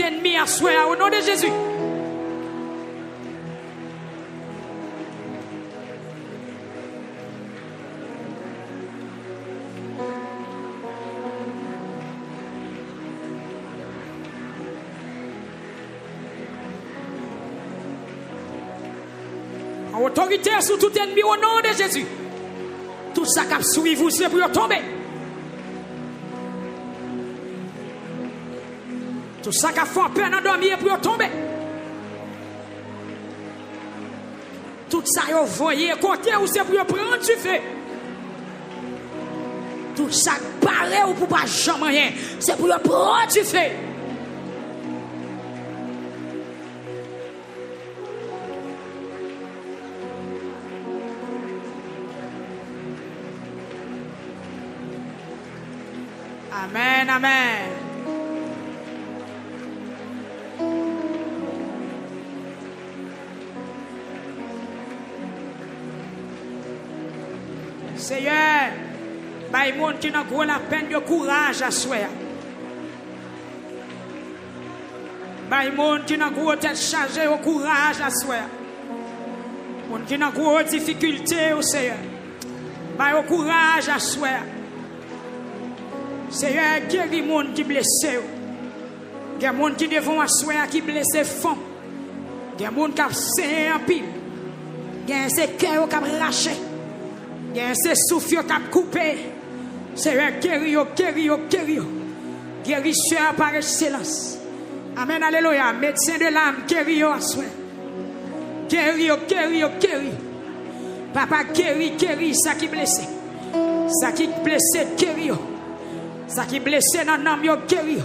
ennemi à soi au nom de Jésus. Autorité sur tout ennemi au nom de Jésus. Tout ça qui suit vous, c'est pour tomber. Tout ça qui fait peur dans dormir pour tomber. Tout ça vous voyez côté où c'est pour prendre du feu. Tout ça paraît ou pour pas jamais rien, c'est pour prendre du feu. Amen, amen. Seigneur, bah, il monde qui n'a pas la peine de courage à soi. Bah, il monde qui n'a pas tête chargée au courage à soi. Monde qui n'a pas de difficulté au Seigneur. Bah, au courage à soi. Seigneur, guéris les gens qui blessés. Il y a des gens qui devant asseoir qui blessent femmes. Il y a des gens qui ont saigné en pile. Il y a des cœurs qui ont arraché. Il y a des souffles qui ont coupé. Seigneur, guéris. Guérisseur par excellence. Amen, alléluia. Médecin de l'âme, guéris à soi. Guéris. Papa, guéris ça qui est blessé. Ça qui est blessé, guéris. Ça qui est blessé dans l'âme, guéris.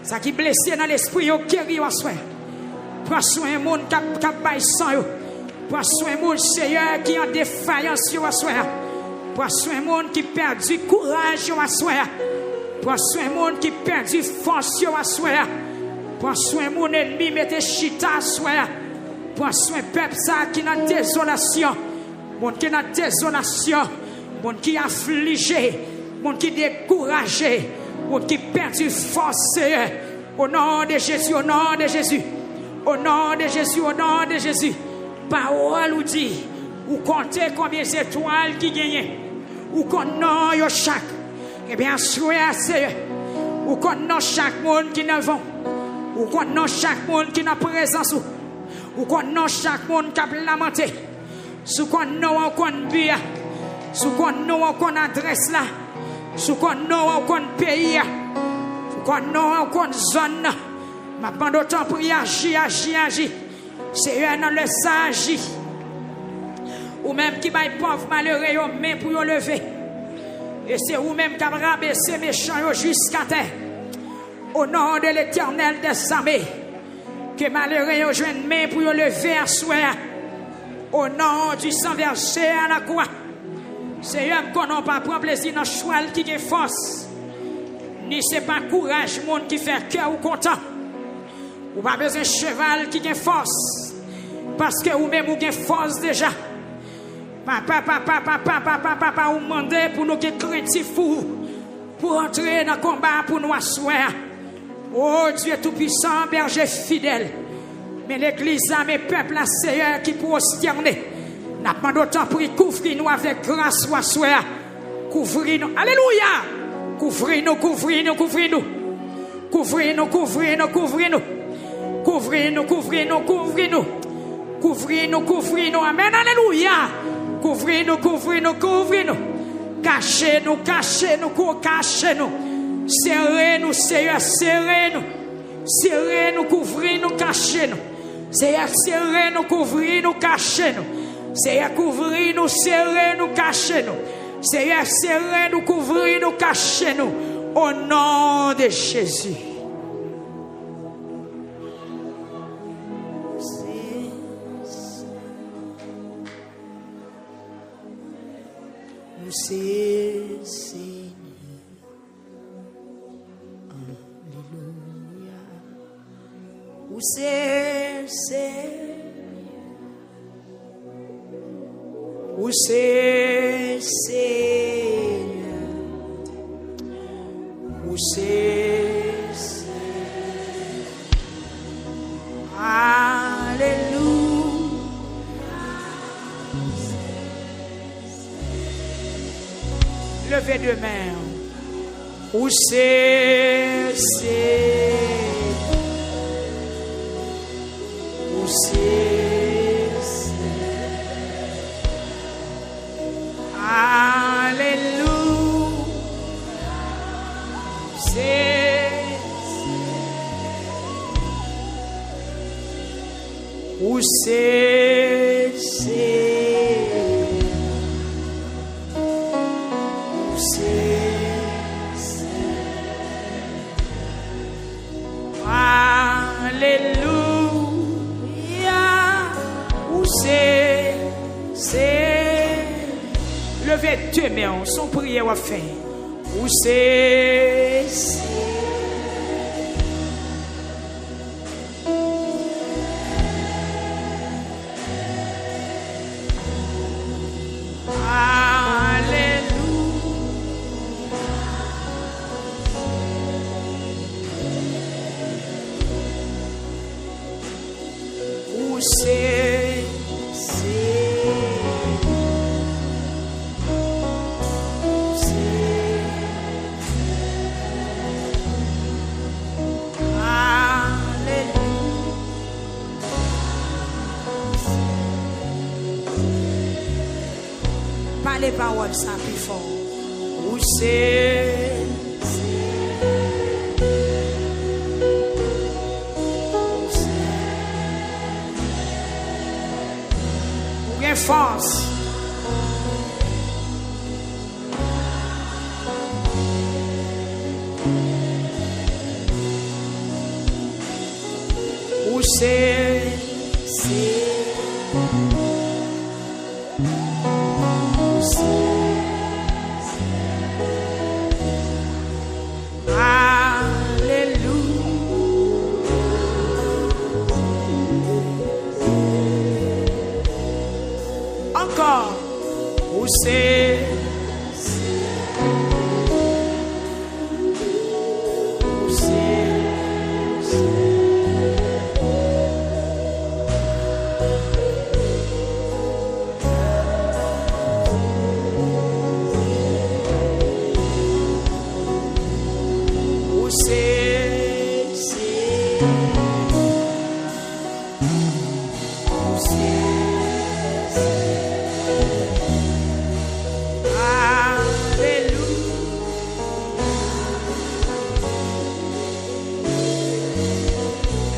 Ça qui est blessé dans l'esprit, guéris à soi. Prends soin de monde qui a baillé sang. Prends soin de monde, Seigneur, qui a défaillance à soi. Prends soin de monde qui perd du courage à soi. Prends soin de monde qui perd du force à soi. Prends soin de mon ennemi, mettez chita à soi. Prends soin de peuple qui est dans désolation. Monde qui est dans désolation. Monde qui est affligé. Monde qui est découragé. Monde qui perd du force. Au nom de Jésus, au nom de Jésus. Au nom de Jésus, au nom de Jésus. Parole ou dit, ou comptez combien d'étoiles qui gagnent. Ou connaissez chaque. Eh bien, soyez ou connaissez chaque monde qui ne vont. Ou connaissez chaque monde qui n'a présence. Ou connaissez chaque monde qui a lamenté. Sous qu'on nous qu'on bien. Sous qu'on nous qu'on adresse là. Sous qu'on nous qu'on pays. Sous qu'on nous qu'on zone. Ma bande autant pour agir. Seigneur dans le sage. Ou même qui baille pauvre malheureux mais pour le lever. Et c'est vous même qui avez rabaissé méchants jusqu'à terre. Au nom de l'Éternel des armées. Que malheureux joignent main pour le lever à soi. Au nom du sang versé à la croix. Seigneur, qu'on n'a pas prendre plaisir dans le choix qui est force. Ni c'est pas courage, monde qui fait cœur ou content. Ou pas besoin de cheval qui a force. Parce que ou même ou avez force déjà. Papa, ou demandez pour nous qui craintifs pour entrer dans le combat pour nous asseoir. Oh Dieu Tout-Puissant, berger fidèle. Mais l'église a mes peuples, la Seigneur qui pour prosterner. N'a pas d'autant pour couvrir nous avec grâce ou asseoir. Couvrir-nous. Alléluia. Couvrir-nous. Couvrir-nous. Amen. Alléluia. Couvrir-nous. Cachez-nous. Serrez-nous, Seigneur, serrez-nous. Serrez-nous, couvrir-nous, cachez-nous. Seigneur, serrez-nous, couvrir-nous, cachez-nous. Seigneur, couvrir-nous, serrez-nous, cachez-nous. Seigneur, serrez-nous, couvrir-nous, cachez-nous. Au nom de Jésus. Nous c'est Alléluia. Où c'est Où c'est Seigneur. Où c'est Levez deux mains. Où c'est? Où c'est? Alléluia. C'est. Où c'est? Levez deux mains, son prière à faire. Où c'est? Alléluia. Où c'est? Les paroles sont plus fort. Où c'est? Où est force? Où c'est? Encore. Où c'est? Où c'est? Où c'est? Où c'est?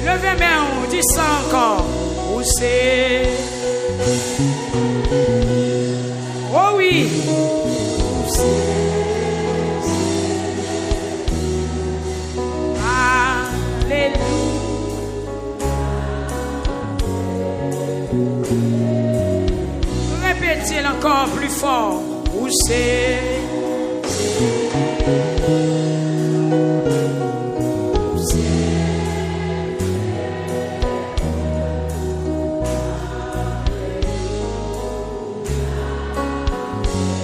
Levez main, dis ça encore. Où c'est? Oh oui. Où c'est? Alléluia. Répétez-le encore plus fort. Où c'est?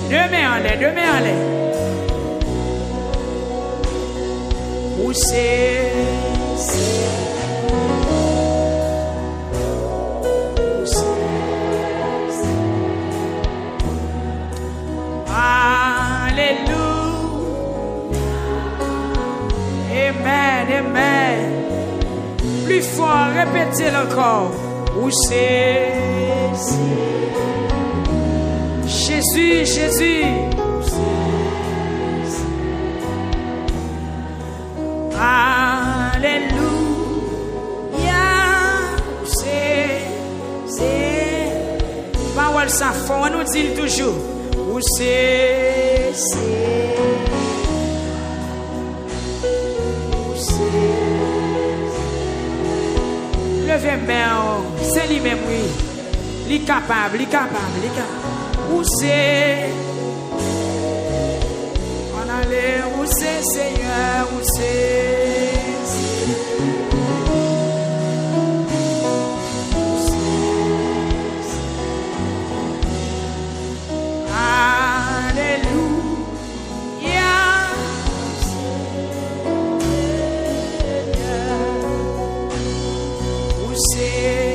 Deux mains en l'air, deux mains en l'air. Où c'est? Où c'est? Alléluia. Amen, amen. Plus fort, répétez-le encore. Où c'est? Jésus, Jésus. Alléluia. C'est. Parole ça fond, on nous dit toujours. Où c'est? Levez main, c'est lui-même, oui. Il est capable, il est capable, il est capable. Où c'est? On allait, où c'est, Seigneur, où c'est? Alléluia. Où c'est?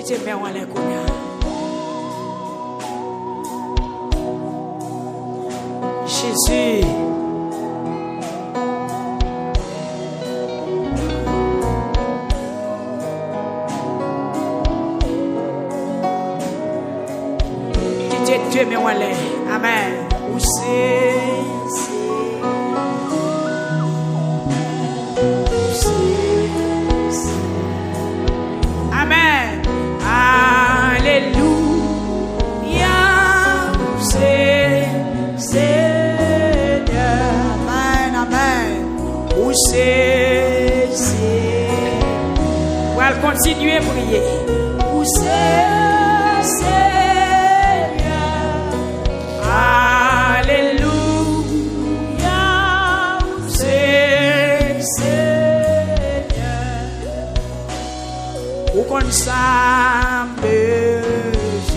te mets en l'air qu'on a. Jésus. Qui te mets en l'air. Amen. Où c'est? Amen. Alléluia. C'est Seigneur. Amen. Amen. Où c'est? On va continuer à prier. Où c'est? Alléluia, c'est Seigneur. Où qu'on s'en besoin,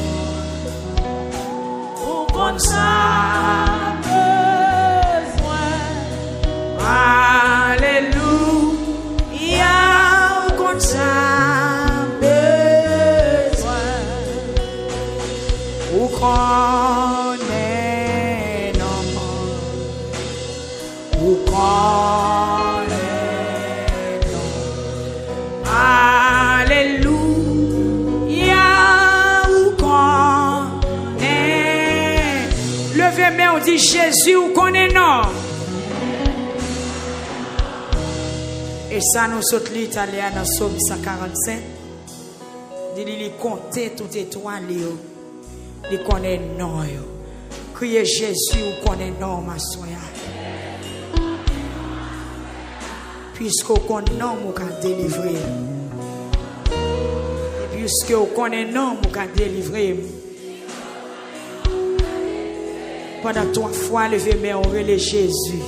où qu'on s'en besoin. Alléluia, où qu'on s'en besoin. Où qu'on on dit Jésus ou connaît non. Et ça nous saute l'italien dans Psaume 145. Il compter tout étoile, il connaît non. Criez Jésus ou connaît non, ma soeur. Puisqu'on connaît non, on peut délivrer. Et puisqu'on connaît non, on peut délivrer. Pendant 3 fois, levez mes on relève Jésus.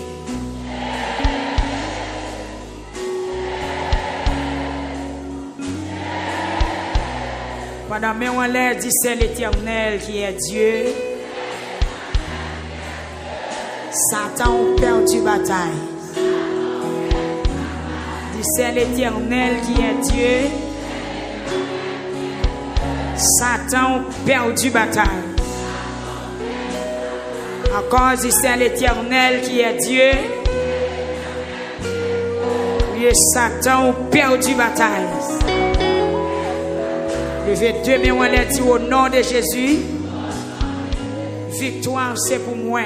Pendant mes on l'air dit c'est l'Éternel qui est Dieu. Satan a perdu bataille. Dit c'est l'Éternel qui est Dieu. Satan a perdu bataille. Encore dit c'est l'Éternel qui est Dieu. Et Satan a perdu bataille. Levez 2 mains, on l'a dit au nom de Jésus. Victoire c'est pour moi.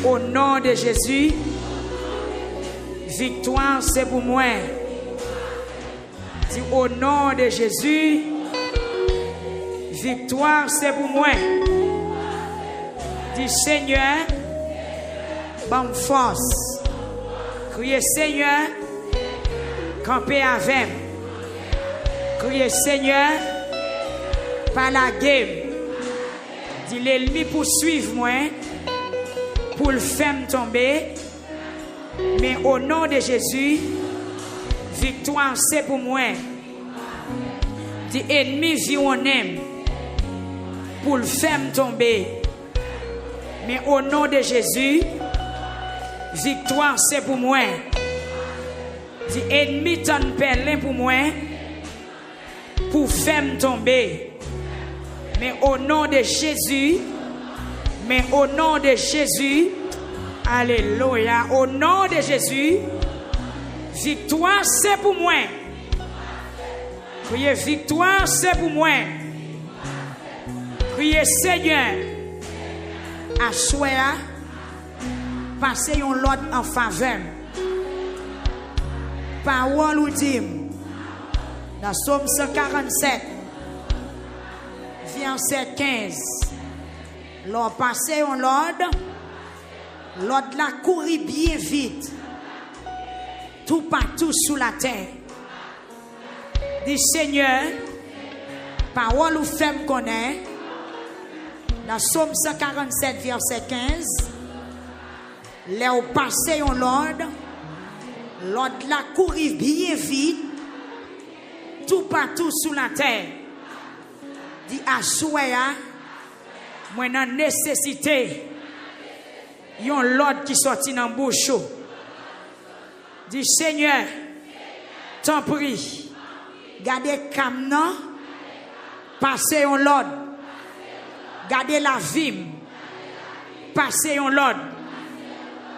Au nom de Jésus. Victoire c'est pour moi. Dis au nom de Jésus. Victoire c'est pour moi. Dis Seigneur, bonne force. Criez Seigneur, campez avec. Criez Seigneur, par la game. Dis l'ennemi poursuivre moi, pour le faire tomber. Mais au nom de Jésus, victoire c'est pour moi. Dis ennemi vit on aime, pour le faire tomber. Mais au nom de Jésus, victoire c'est pour moi. Dis ennemi t'en perlin pour moi, pour faire tomber. Mais au nom de Jésus, mais au nom de Jésus, alléluia, au nom de Jésus, victoire c'est pour moi. Criez victoire c'est pour moi. Criez Seigneur. À souhait, passez un lot en faveur. Parole ou dit dans Psaume 147, verset 15. L'on passez un lot, l'autre la courir bien vite, tout partout sous la terre. Dit Seigneur, parole ou femme connaît. Dans Psaume 147, verset 15, là où passé on l'ordre la courir bien vite, tout partout sous la terre. Dit à Souaya, moi dans nécessité, yon l'ordre qui sorti dans bouche. Dit Seigneur, t'en prie, Gardez Kamnan. Passez en l'ordre. Gardez la vie. Passez en l'ordre.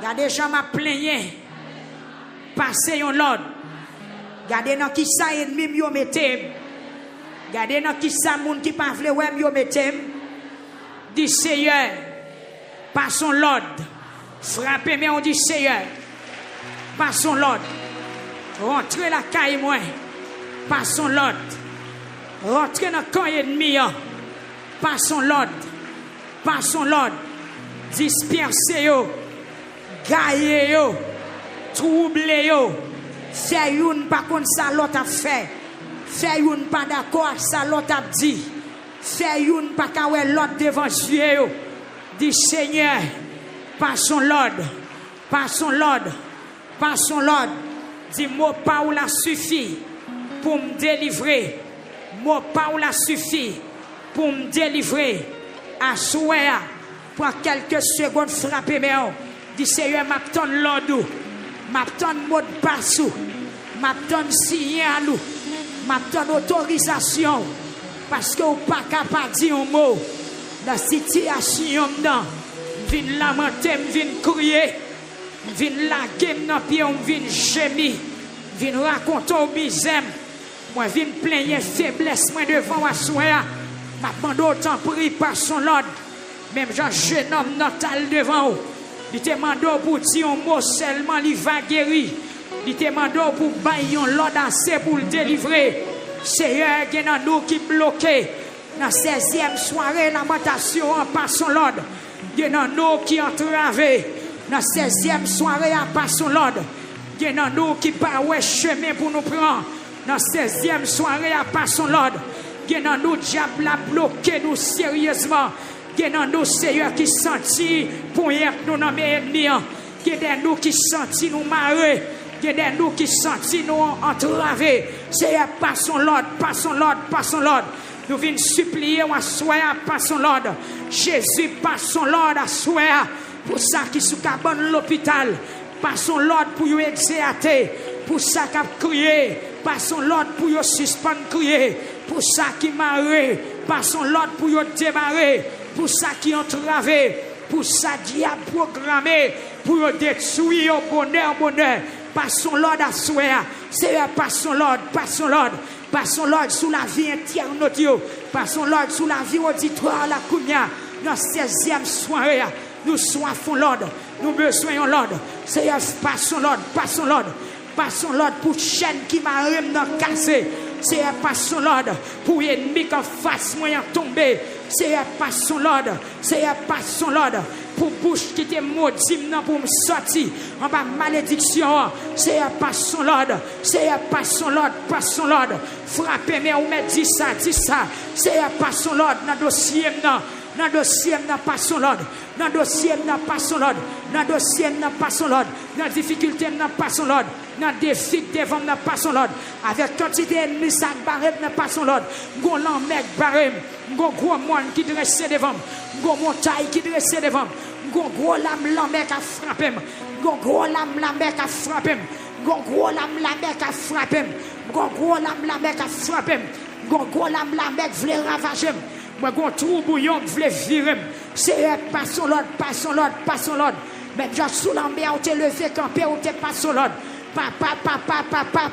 Gardez Jean m'a plaigné. Passez en l'ordre. Gardez dans qui ça ennemi yo mettez. Gardez dans qui ça moun qui pas vle ouais yo mettez. Dit Seigneur, passons l'ordre. Frappez mais on dit Seigneur. Passons l'ordre. Rentrez la caille moi. Passons l'ordre. Rentrez dans le camp ennemi. Passons l'ordre. Passons l'ordre. Dispersez yo. Gaillez yo. Troublez yo. Fait une pas contre ça l'autre a fait. Fait une pas d'accord avec ça l'autre a dit. Fait une pas qu'à l'autre devant Dieu. Dit Seigneur, passons l'ordre. Passons l'ordre. Passons l'ordre. Dis moi pas ou la suffit pour me délivrer. Moi pas ou la suffit pour me délivrer. À souhait pour quelques secondes frapper mais dis Seigneur m'attend l'ordre. M'attend mot de passe. M'attend signal. M'attend autorisation parce que ou pas capable dire un mot dans situation dedans. Vinn lamenter, vinn crier. Vinn laguer dans pied, vinn gémir. Vinn raconter au bizem. Moi vinn plaigner faiblesse moi devant wa soya. M'a demandé autant pris par son ordre. Même Jean jeune homme natal devant. Il te demande pour dire un mot seulement il va guérir. Il te demande pour bailler l'ordre assez pour le délivrer. Seigneur, il y a nous qui bloqué dans 16e soirée lamentation en passant l'ordre. Il y a nous qui entravés dans 16e soirée en passant l'ordre. Il y a nous qui pas ouais chemin pour nous prendre dans 16e soirée en passant l'ordre. Il y a nous diable a bloqué nous sérieusement. Il y a nous Seigneur qui senti pour y nous dans mes ennemis. Il y a nous qui senti nous marrer. Il y a nous qui sentis nous entravés. Seigneur, passons l'ordre, passons l'ordre, passons l'ordre. Nous venons supplier à soi, passons l'ordre. Jésus, passons l'ordre à soi. Pour ça qui sous cabane l'hôpital. Passons l'ordre pour y exercer. Pour ça qui a crié. Passons l'ordre pour y suspendre crier. Pour ça qui marre. Passons l'ordre pour y démarrer. Pour ça qui entravé. Pour ça diable programmé. Pour y détruire au bonheur. Passons l'ordre à soi. Seigneur, passons l'ordre, passons l'ordre. Passons l'ordre sous la vie internaute. Passons l'ordre sous la vie auditoire, la Kounia. Dans 16e soirée, nous soifons l'ordre. Nous besoin l'ordre. Seigneur, passons l'ordre, passons l'ordre. Passons l'ordre pour chaîne qui m'a remis cassé. Seigneur, passons l'ordre pour ennemi qui fasse moyen tomber. Seigneur, passons l'ordre. Seigneur, passons l'ordre. Pour bouche qui était maudit pour me sortir en bas malédiction. Seigneur, passons l'ordre. Seigneur, passons l'ordre, passons l'ordre. Frappez, mais on met dit ça. Seigneur, passons l'ordre dans le dossier. Dans le dossier, passons l'ordre. Dans le dossier, passons l'ordre. Dans le dossier, passons l'ordre. Dans la difficulté, passons l'ordre. Dans le défi devant, passons l'ordre. Avec quantité d'ennemis, ça barème, passons l'ordre. Gon l'emmène barème. Gon gros monde qui dresse devant. Gon montagne qui dresse devant. Gon gros lame l'emmène à frapper. Gon gros lame l'emmène à frapper. Gon gros lame l'emmène à frapper. Gon gros lame l'emmène à frapper. Gon gros lame l'emmène voulait ravager. Moi, gon trou bouillon voulait virer. C'est passons l'ordre, passons l'ordre, passons l'ordre. Mais je sous l'ambert, on te levé, campé, on te passe l'ordre. Papa,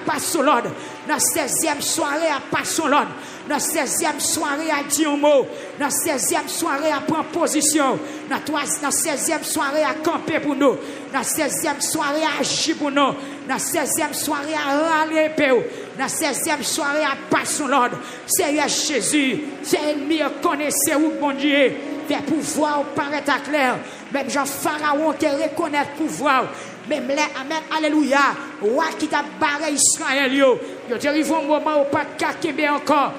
passons l'ordre. Dans 16e soirée, à passons l'ordre. Dans 16e soirée, à dire un mot. Dans 16e soirée, à prendre position. Dans 16e soirée, à camper pour nous. Dans 16e soirée, à agir pour nous. Dans 16e soirée, à râler pour nous. Dans 16e soirée, à passons l'ordre. Seigneur Jésus, c'est ennemi, connaissez où, bon Dieu. Fait pouvoir paraître à clair. Même Jean Pharaon te reconnaître pouvoir. Même les amen, alléluia. Roi qui t'a barré Israël, yo te arrivé au moment où pas de kakébé encore.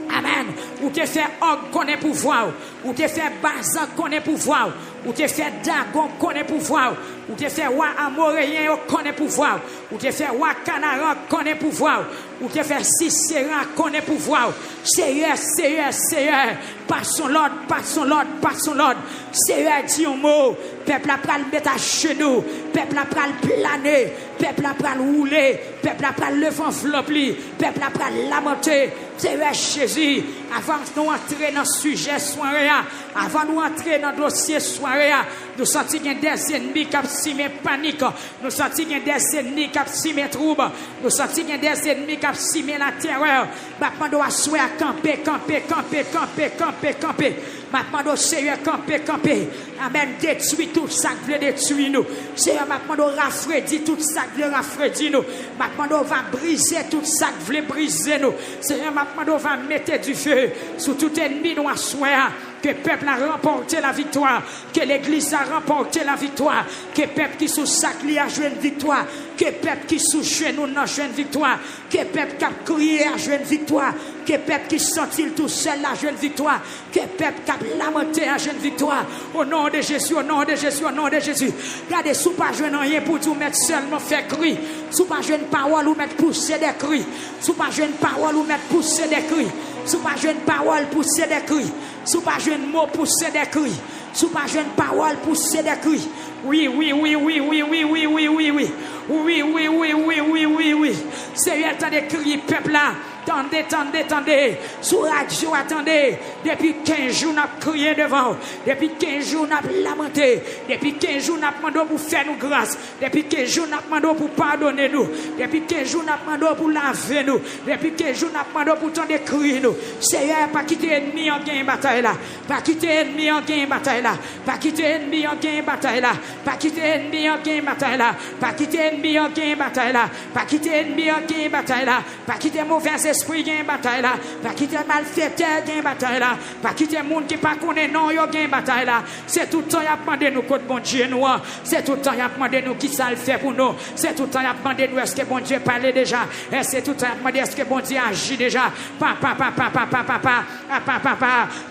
Amen. Ou te fait Og connaît pouvoir. Ou te fait Bazan connaît pouvoir. Ou te fait Dagon connaît pouvoir. Ou te fait roi amoréen, on connaît pouvoir. Ou te fait roi canaran, connaît pouvoir. Ou te fait Sisera, connaît pouvoir. Seigneur, Seigneur, Seigneur. Par son l'ordre, par son l'ordre, par son l'ordre. Seigneur dit un mot. Peuple a pral mettre à genoux. Peuple a pral planer. Peuple a pral rouler. Peuple a pral lever enveloppe. Peuple a pral lamenter. Seigneur Jésus, avant de nous entrer dans le sujet soirée, avant de nous entrer dans le dossier soirée, nous sentons qu'il y a des ennemis qui ont simé panique, nous sentons qu'il y a des ennemis qui ont simé trouble, nous sentons qu'il y a des ennemis qui ont simé la terreur. Maintenant, nous assurer à camper, camper, camper, camper, camper, camper. Maintenant, nous Seigneur, camper, camper. Amen. Détruire tout ça qui veut détruire nous. Seigneur, maintenant, nous rafraîchir tout ça qui veut rafraîchir nous. Maintenant, nous va briser tout ça qui veut briser nous. Seigneur, maintenant, nous va mettre du feu sur tout ennemi nous asseoir. Que le peuple a remporté la victoire. Que l'église a remporté la victoire. Que le peuple qui sous sac a joué une victoire. Que le peuple qui sous genou n'a joué une victoire. Que le peuple qui a crié a joué une victoire. Que le peuple qui sentit tout seul a joué une victoire. Que le peuple qui a lamenté a joué une victoire. Au nom de Jésus, au nom de Jésus, au nom de Jésus. Regardez, sous pas jouer rien pour tout mettre seulement faire cri. Sous pas jouer une parole ou mettre pousser des cris. Sous pas jouer une parole ou mettre pousser des cris. Sous pas jouer une parole pousser des cris. Sous pas jouer un mot pousser des cris. Sous pas jouer une parole pousser des cris. Oui, oui, oui, oui, oui, oui, oui, oui, oui, oui. Oui, oui, oui, oui, oui, oui, oui. Seigneur, attendez, crier, peuple là. Attendez, attendez, attendez. Sous radio, attendez. Depuis 15 jours, nous avons crié devant. Depuis 15 jours, nous avons lamenté. Depuis 15 jours, nous avons demandé pour faire nous grâce. Depuis 15 jours, nous avons demandé pour pardonner nous. Depuis 15 jours, nous avons demandé pour laver nous. Depuis 15 jours, nous avons demandé pour tendre crier nous. Seigneur, pas quitter l'ennemi en gain bataille là. Pas quitter l'ennemi en gain bataille là. Pas quitter l'ennemi en gain bataille là. Pas quitter l'ennemi en gain bataille là. Pas quitter l'ennemi en gain bataille là. Pas quitter l'ennemi en gain bataille là. Pas quitter mauvais esprit gain bataille là. Pas quitter malfaiteur gain bataille là. Pas quitter monde qui pas connaît non yo gain bataille là. C'est tout le temps y a demandé nous contre bon Dieu nous. C'est tout le temps y a demandé nous qui ça le fait pour nous. C'est tout le temps y a demandé nous est-ce que bon Dieu parle déjà. Et c'est tout le temps y a demandé est-ce que bon Dieu agit déjà. Papa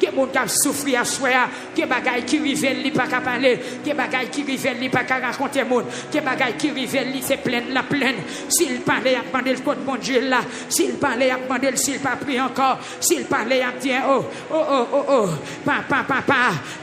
que monde qui souffrir à soi, que bagaille qui rive li pas qu'à parler, que bagaille qui rive li pas qu'à raconter monde, que bagaille qui rive li c'est pleine la pleine. S'il parlait à demander le contre bon Dieu là, s'il parlait à demander s'il pas pris encore, s'il parlait à dire papa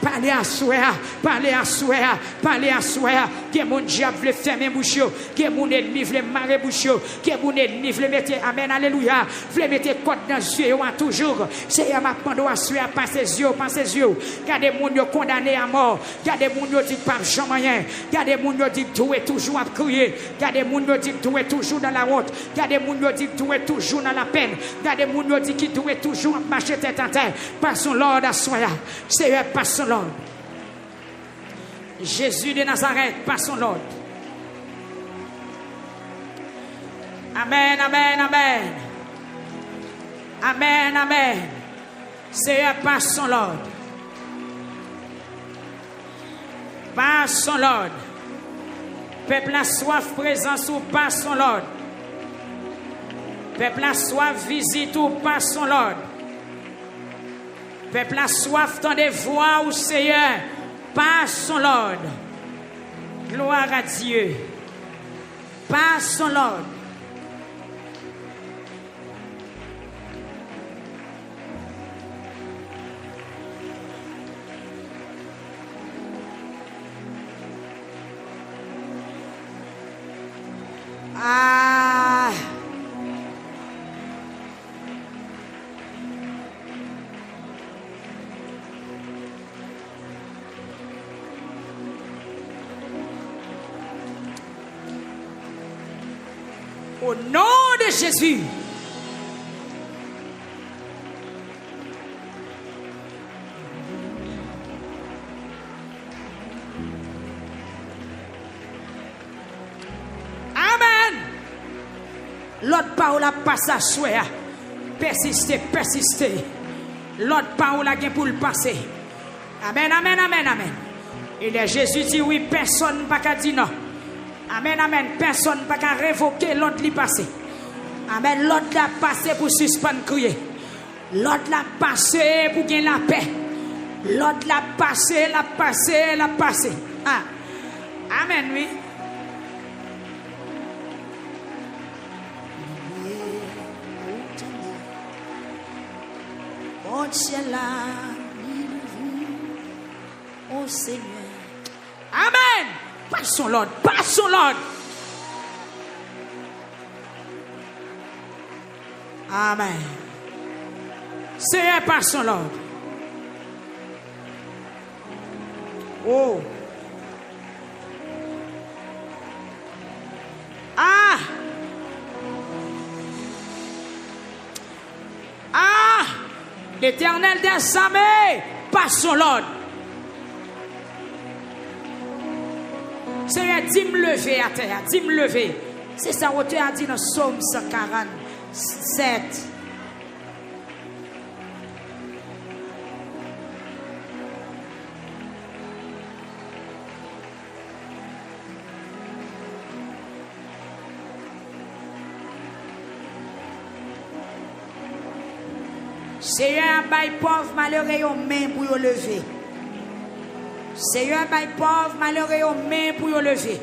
parler à soi, parler à soi, parler à soi, que mon diable veut fermer bouche, que mon ennemi veut marrer bouche, que mon ennemi veut mettre amen alléluia, veut mettre côte dans les yeux toujours. C'est ma demande à soi pas ses yeux, pas ses yeux. Gardez moun yo condamné à mort, gardez moun yo dit pas jamais rien, gardez moun yo dit tout est toujours à crier, gardez moun yo dit tout est toujours dans la honte, gardez moun yo dit tout est toujours dans la peine, gardez moun yo dit qui tout est toujours à marcher tête en terre. Passons l'ordre à soi, Seigneur, passons l'ordre. Jésus de Nazareth, passons l'ordre. Amen, amen, amen. Amen, amen. Seigneur, passons l'ordre. Passons l'ordre. Peuple a soif présence ou passons l'ordre. Peuple a soif visite ou passons l'ordre. Peuple a soif tant de voix ou Seigneur, passons l'ordre. Gloire à Dieu. Passons l'ordre. Ah. Au nom de Jésus. L'autre parole a passé à souhait. Persister, persister. L'autre parole a pour le passer. Amen, amen, amen, amen. Et Jésus dit oui, personne ne peut dire non. Amen, amen. Personne ne peut révoquer l'autre qui passé. Amen. L'autre l'a passé pour suspendre crier. L'autre l'a passé pour gagner la paix. L'autre l'a passé, l'a passé, l'a passé. Ah. Amen, oui. Oh ciel, oh Seigneur. Amen. Passons l'ordre, passons l'ordre. Amen. Seigneur, passons l'ordre. Oh. Ah. Ah. L'Éternel des armées, passons l'ordre. Seigneur, dis-moi lever à terre, dis-moi lever. C'est ça, auteur a dit dans Psaume 147. Seigneur, bail pauvre, malheureux, aux mains pour y lever. Seigneur, bail pauvre, malheureux, aux mains pour y lever.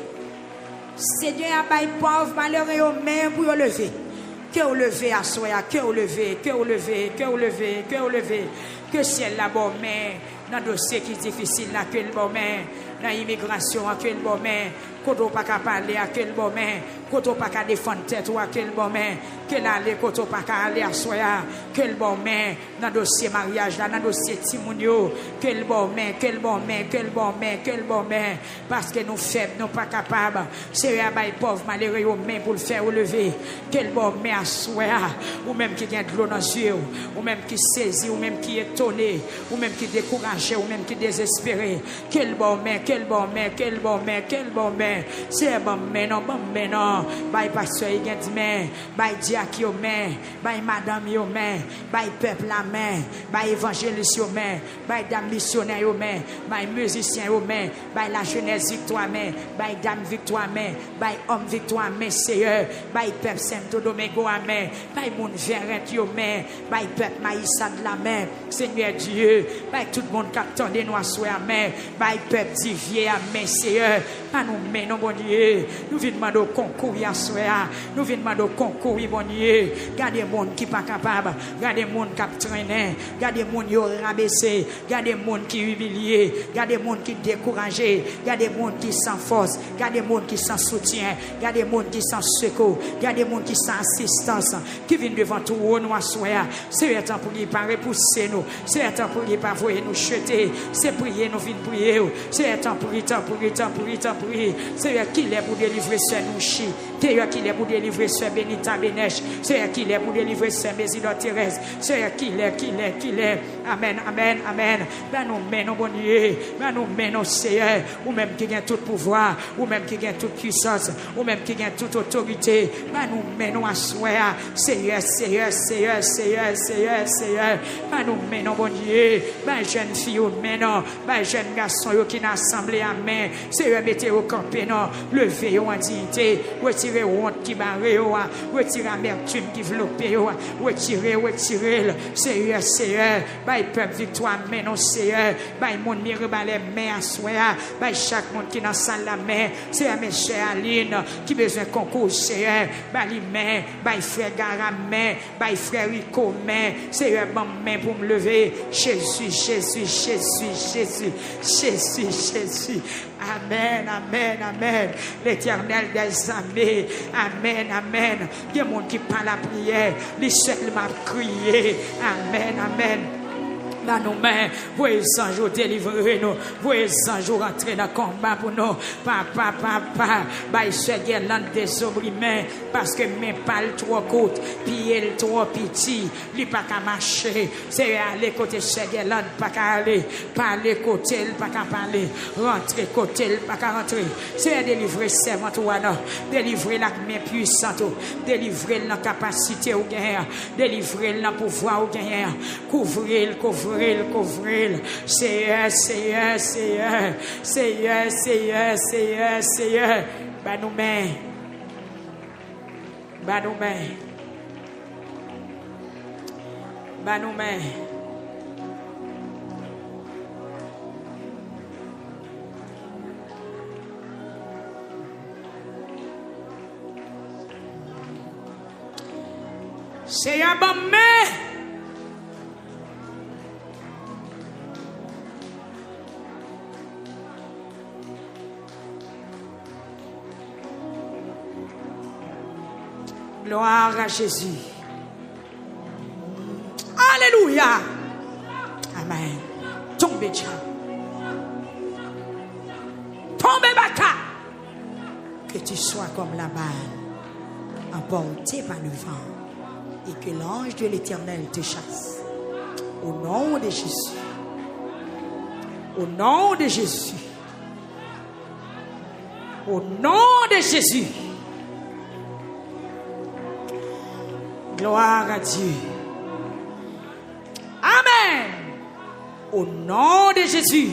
Seigneur, bail pauvre, malheureux, aux mains pour y lever. Que vous levez à soi, que vous levez, que vous levez, que vous levez, que vous levez. Que ciel la bonne main, dans le dossier qui est difficile, là, que le bon main, dans l'immigration, que le bon main, quand on pas parler, à quel bon main, quand on pas défendre tête, ou à quel bon main, que l'aller, quand on pas aller à soi, que le bon main, dans le dossier mariage, là, dans le dossier Timonio, que le bon main, que le bon main, que le bon main, que le bon main, parce que nous faibles, nous pas capables, c'est un bail pauvre, malheureux, aux mains pour le faire lever, que le bon main à soi, ou même qui vient de l'eau dans les yeux, ou même qui saisit, ou même qui est étonné, ou même qui découragé, ou même qui désespéré, quel bon main, quel bon main, quel bon main, quel bon main, c'est bon main, non, bye pasteur, il y a dit main, bye diacre yo main, bye madame yo main, bye peuple la main, bye évangéliste yo main, bye dame missionnaire yo main, bye musicien yo main, bye la jeunesse victoire main, bye dame victoire main, bye homme victoire main, Seigneur, bye peuple Saint Domingo à main, bye moun verret yo main, bye peuple Maïssa de la main, Seigneur Dieu, bye tout le monde qui attendait nous à soi à main, bye peuple divier à main, Seigneur, pas nous main non bon Dieu, nous venons demander au concours à soi, nous venons demander au concours bon Dieu, gardez monde qui pas capable, gardez monde qui traîner, gardez monde qui rabaissé, gardez monde qui humilié, gardez monde qui découragé, gardez monde qui sans force, gardez monde qui sans soutien, gardez monde qui sans secours, gardez monde qui sans assistance, qui vient devant tout nous à soi, c'est le temps pour lui pas repousser nous, c'est le temps pour lui pas voyer nous jeter, c'est prier nous venons prier, c'est le temps pour lui, c'est lui qui est pour délivrer ce nous chi, c'est lui qui est pour délivrer ce Benita Benesh, c'est lui qui est pour délivrer ce Mésidor Thérèse, c'est lui qui est, amen, ben nous menons bon Dieu, ben nous menons Seigneur, ou même qui gagne tout pouvoir, ou même qui gagne toute puissance, ou même qui gagne toute autorité, ben nous menons à soi, Seigneur, ben nous menons bon Dieu, ben jeune fille ou menons, ben jeune garçon qui n'a assemblé à main, Seigneur, mettez au campé, non, levez en dignité, retirez honte qui barre, retirez amertume qui vloppe, retirez, Seigneur, ben peuple victoire, mais non, Seigneur, ben mon mire, ben les mains à soi, ben chaque monde qui n'a salle la main, Seigneur, mes chers Aline, qui besoin de concours, Seigneur, ben les mains, ben frère Gara main, ben frère Rico main, Seigneur, bon main pour me lever, Jésus. Amen. L'Éternel des armées. Amen. Il y a des gens qui parlent la prière. Les seuls m'a crié. Amen. Dans nos mains, voyez sans jour délivrer nous, voyez sans jour entrer dans le combat pour nous. Papa, bah, ce guerre des opprimés, parce que mes pales trop courtes, puis elle trop petit, lui pas qu'à marcher. C'est aller côté ce guerre pas qu'à aller, parler côté, pas qu'à parler, rentrer côté, pas qu'à rentrer. C'est délivrer servant ou non, délivrer la main puissante, délivrer la capacité au gain, délivrer le pouvoir au gain, couvrir. Seigneur. Bah nous mains. C'est un bon mais. Gloire à Jésus. Alléluia. Amen. Tombez, déjà. Tombez, baka. Que tu sois comme la balle, emporté par le vent, et que l'ange de l'Éternel te chasse. Au nom de Jésus. Au nom de Jésus. Au nom de Jésus. Gloire à Dieu. Amen. Au nom de Jésus.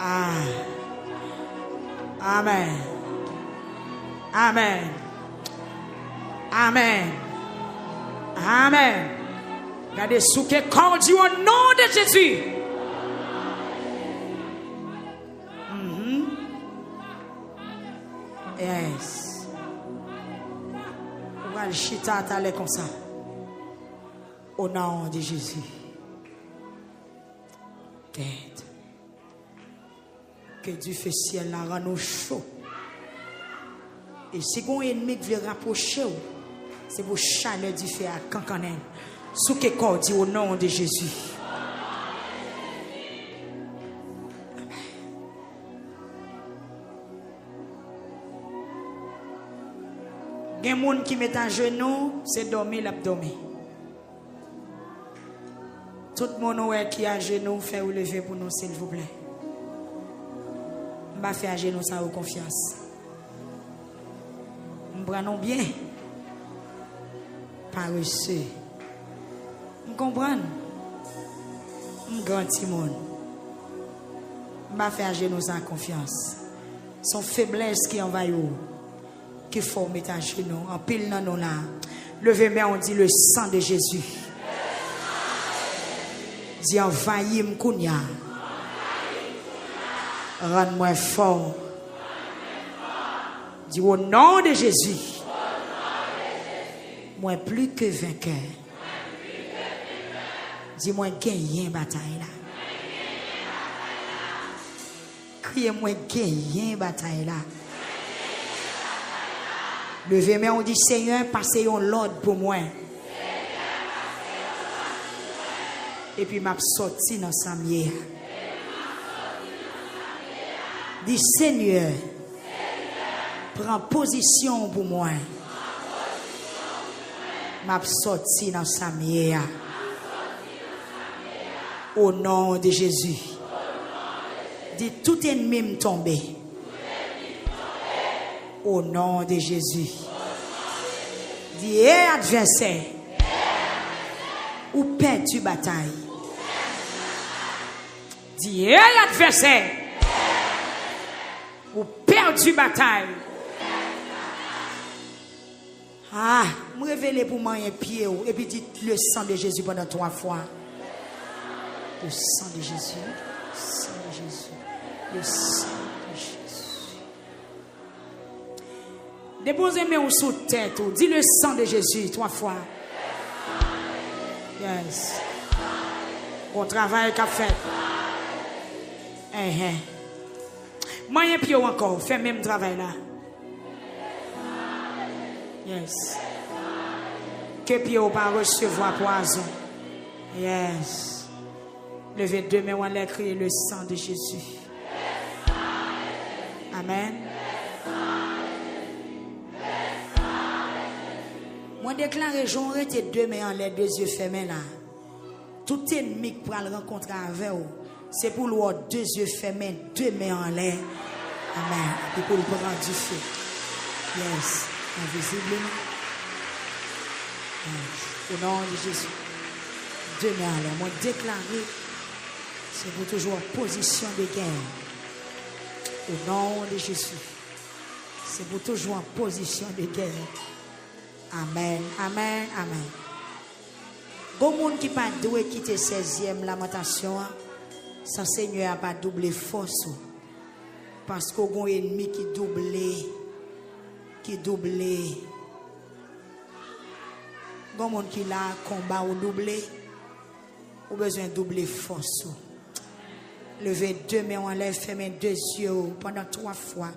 Ah. Amen. Amen. Amen. Amen. Regardez ce que quand dit au nom de Jésus. Yes. On va le chita t'aller comme ça. Au nom de Jésus. Que Dieu fait ciel la rend nous chaud. Et si un ennemi qui veut rapprocher, c'est pour chaleur du feu à cancanel. Sous que corps dit au nom de Jésus. Il y a des gens qui mettent un genou, c'est dormir l'abdomen. Tout le monde qui a un genou, fait ou lever pour nous, s'il vous plaît. Je vais faire un genou sans confiance. Nous prenons bien. Par reçu. Vous comprenez? Un grand timon. Je vais faire un genou sans confiance. Son faiblesse qui envahit. Qu'il faut mettre un genou. En pile dans nous là. Levez-moi, on dit le sang de Jésus. Dis envahis m'kounya. Rends-moi fort. Dis au nom de Jésus. Moi plus que vainqueur. Dis-moi gagner bataille là. Criez-moi gagner bataille là. Levez-moi, on dit Seigneur, passez l'ordre pour moi. Et puis m'a sorti dans sa mienne. Dis Seigneur, prends position pour moi. M'a sorti dans sa mienne. Au nom de Jésus. Dis tout ennemi me tomber. Au nom de Jésus. Dis adversaire. Ou perdu bataille. Dis adversaire. Ou perdu bataille. Ah, me révéler pour moi un pied et puis dites le sang de Jésus pendant 3 fois. Le sang de Jésus. Le sang de Jésus. Le sang de Jésus. Déposez mes sous tête. Dis le sang de Jésus 3 fois. Yes. Bon travail qu'a fait. Moi, un pied encore. Fais même travail là. Yes. Que pied ou pas recevoir poison. Yes. Levez 2 mains, on va crier le sang de Jésus. Amen. Moi déclare, j'aurais tes 2 mains en l'air, 2 yeux fermés là. Tout ennemi qui prend le rencontre avec vous, c'est pour le 2 yeux fermés, 2 mains en l'air. Amen. Et pour le prendre du feu. Yes. Invisible. Yes. Au nom de Jésus. 2 mains en l'air. Moi déclarer, c'est pour toujours en position de guerre. Au nom de Jésus. C'est pour toujours en position de guerre. Amen, amen, amen. Bon monde qui pas doué quitter 16e lamentation, sans Seigneur a pas doublé force. Parce qu'on a un ennemi qui doublé, Gon monde qui là combat ou doublé. Ou besoin de doubler force. Levez 2 mains en l'air, fermez 2 yeux pendant 3 fois.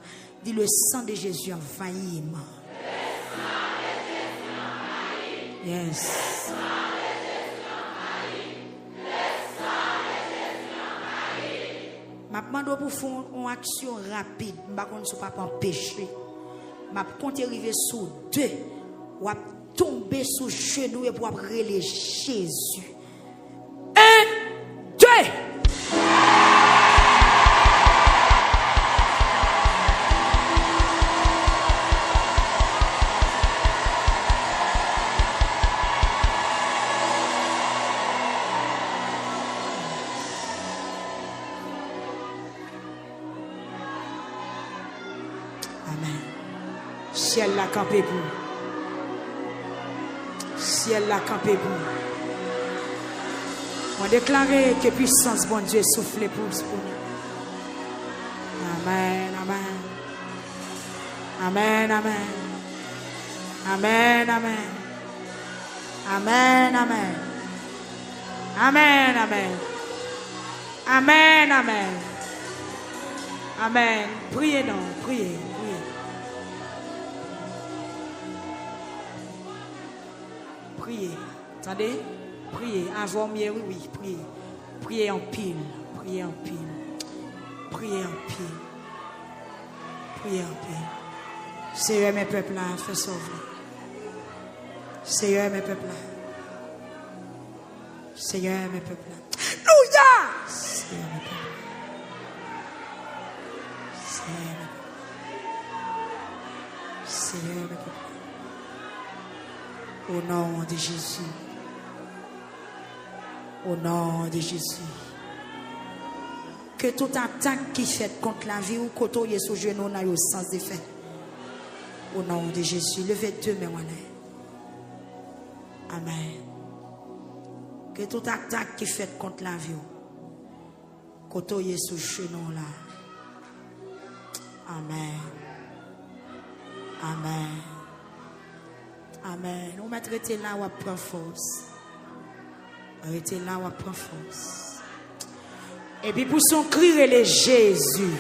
Dis le sang de Jésus envahit moi. Yes. Je demande pour faire une action rapide. Je ne vais pas empêcher. Je vais arriver sur 2. Je vais tomber sur genou et pour appeler Jésus. 1, 2. Ciel l'a campé pour. Ciel l'a campé pour. On déclare que puissance bon Dieu souffle pour nous. Amen, amen. Amen, amen. Amen, amen. Amen, amen. Amen, amen. Amen, amen. Amen. Priez non, priez. Priez. Attendez. Priez. Avant mieux, oui, priez. Priez en pile. Priez en pile. Priez en pile. Priez en pile. Seigneur, mes peuples là, fais sauver. Seigneur, mes peuples là. Seigneur, mes peuples là. Alléluia! Seigneur, mes peuples. Seigneur, mes peuples. Au nom de Jésus. Au nom de Jésus. Que toute attaque qui fait contre la vie ou contre Jésus genou n'a eu sens d'effet. Au nom de Jésus. Levez 2 mains en l'air. Amen. Que toute attaque qui fait contre la vie ou contre Jésus genou là. Amen. Amen. Amen. On va arrêter là où on prend force. Arrêtez là où on prend force. Et puis pour son cri, les Jésus.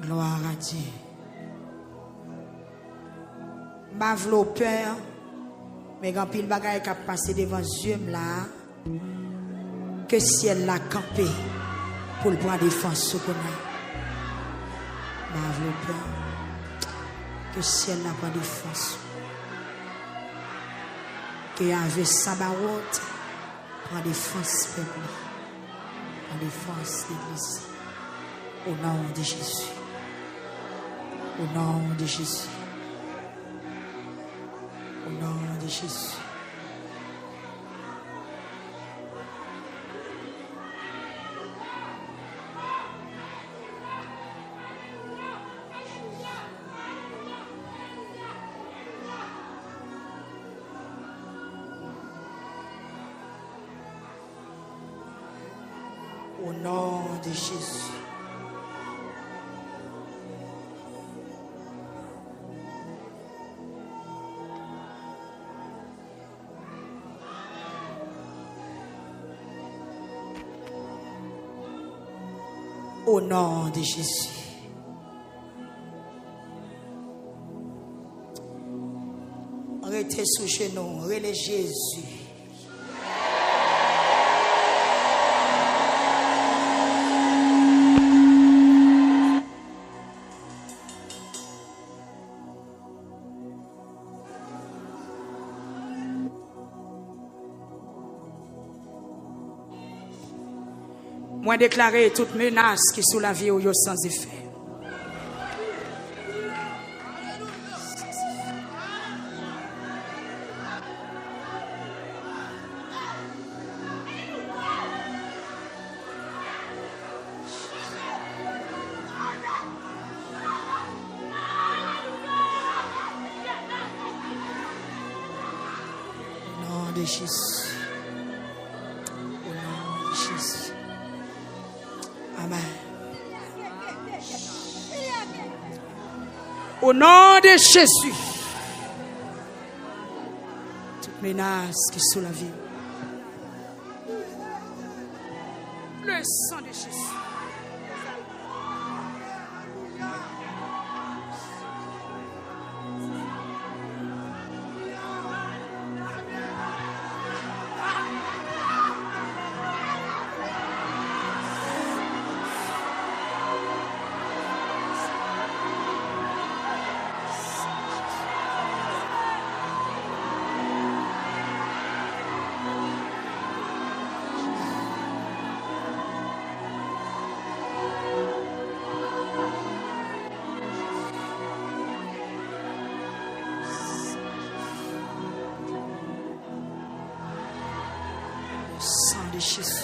Gloire à Dieu. Ma peur, mais quand pile bagaille qui a passé devant Dieu là, que ciel l'a campé pour le prendre défense ce qu'on a. Ma peur, que ciel l'a prend défense. Que avec Sabaoth prend défense peuple, prend défense l'église. Au nom de Jésus. Au nom de Jésus. Au nom de Jésus. Au nom de Jésus. Au nom de Jésus. Arrêtez sous genou, relais Jésus. Moi déclarer toute menace qui sous la vie ou yo sans effet. Au nom de Jésus. Au nom de Jésus. Au nom de Jésus. Toute menace qui est sur la vie. Le sang de Jésus. Sang de Jésus.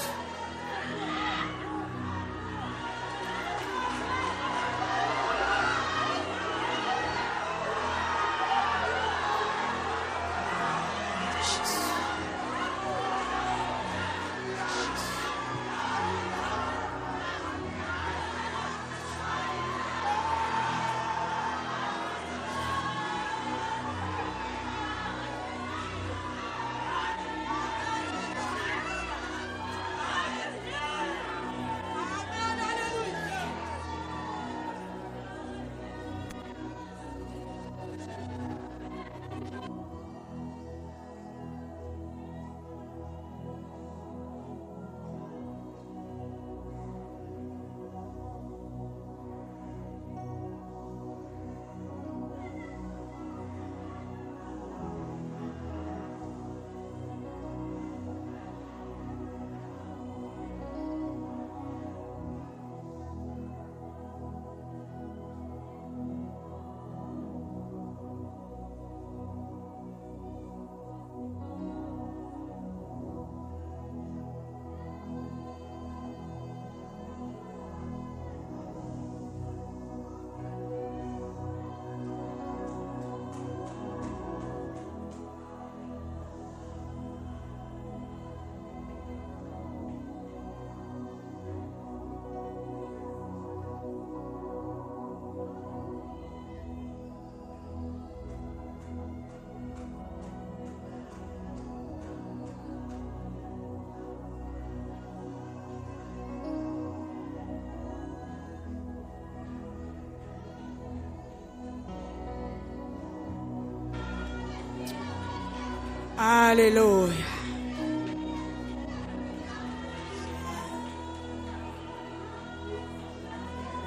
Alléluia.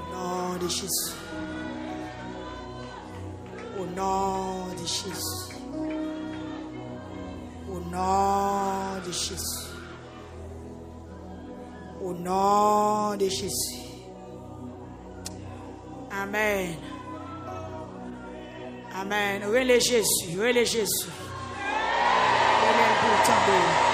Au nom de Jésus. Au nom de Jésus. Au nom de Jésus. Au nom de Jésus. Amen. Amen. Relais Jésus. Relais Jésus. Pour tomber.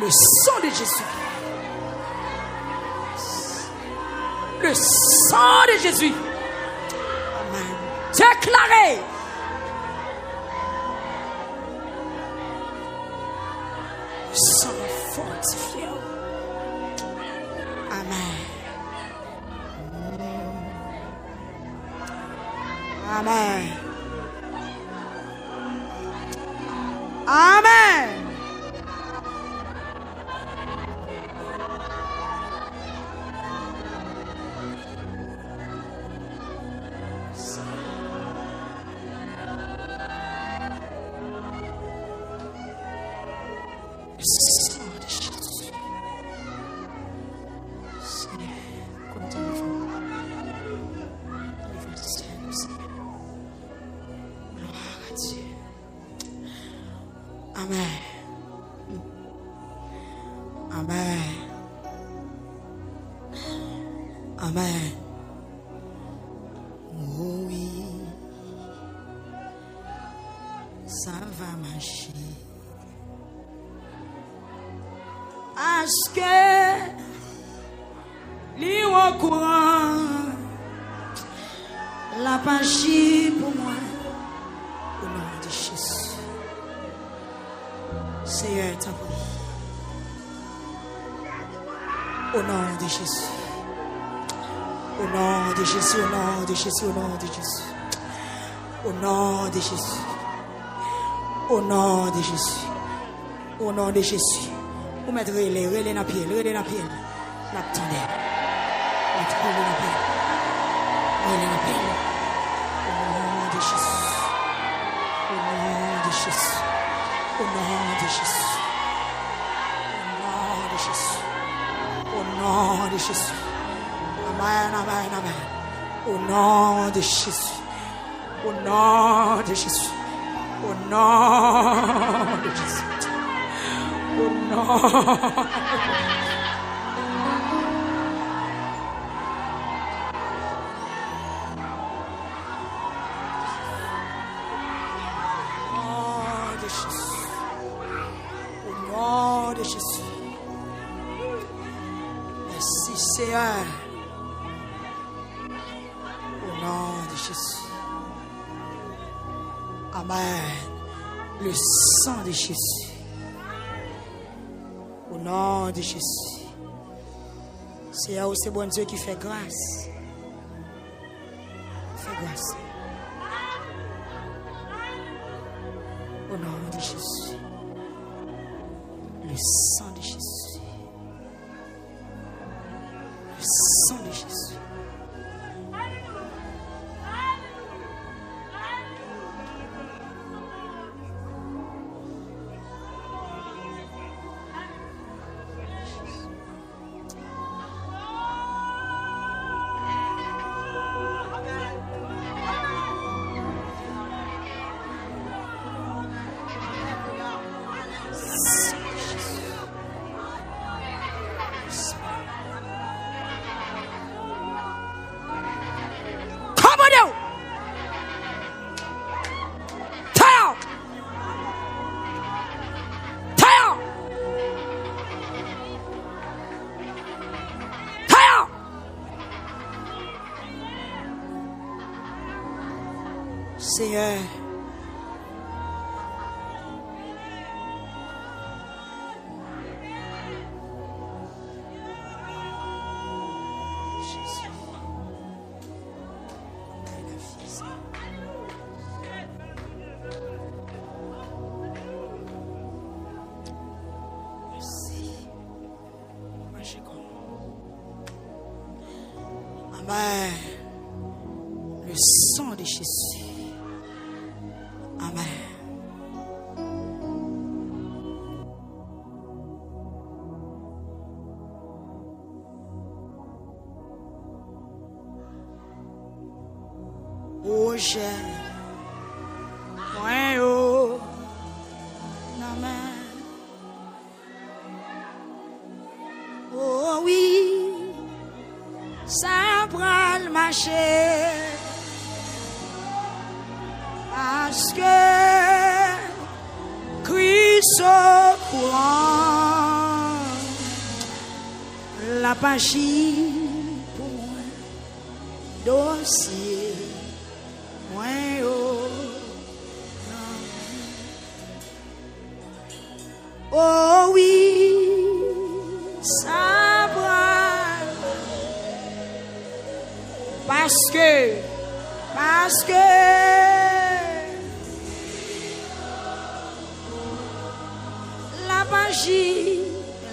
Le sang de Jésus. Le sang de Jésus. Amen. Déclaré. Le sang fortifié. Amen. Amen. Amen. Amen. Amen. Amen. Oh oui, ça va marcher. Est-ce que l'île au courant la magie pour moi au nom de Jésus. Seigneur, ta parole. Au nom de Jésus. Au nom de Jésus, au nom de Jésus, au nom de Jésus. Au nom de Jésus. Au nom de Jésus. Au nom de Jésus. Vous mettez relais dans pied, relais dans pied. L'attendez. Mettez relais dans pied. Relais dans pied. Au nom de Jésus. Au nom de Jésus. Au nom de Jésus. Au nom de Jésus. Au nom de Jésus. Amen, amen, amen. Au nom de Jésus. Au nom de Jésus. Au nom de Jésus. Au nom. Au nom de Jésus. Merci Seigneur. Au nom de Jésus. Amen. Le sang de Jésus. Au nom de Jésus. Seigneur, c'est bon Dieu qui fait grâce. Fais grâce. Au nom de Jésus. Le sang de Jésus. Le sang de Jésus. Seigneur, Jésus, merci. Amen. Le sang de Jésus. Amen. Oh, j'aime. Ouais, oh. Amen. Oh, oui. Ça prend le marché. Parce que Christ au courant la magie pour moi dossier moi oh oui ça va parce que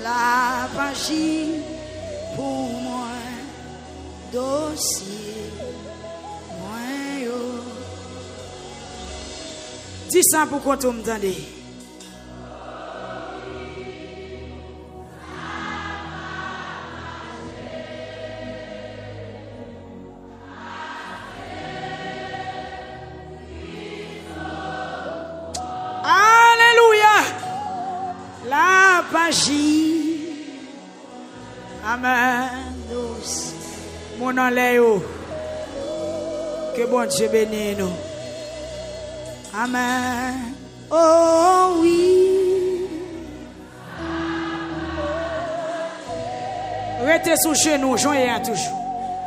la magie pour moi dossier moi yo. Dis ça pour qu'on t'entende. Alléluia. magie. Amen. Mon enléo. Que bon Dieu bénisse nous. Amen. Oh oui. Restez sous chez nous, joignez à toujours.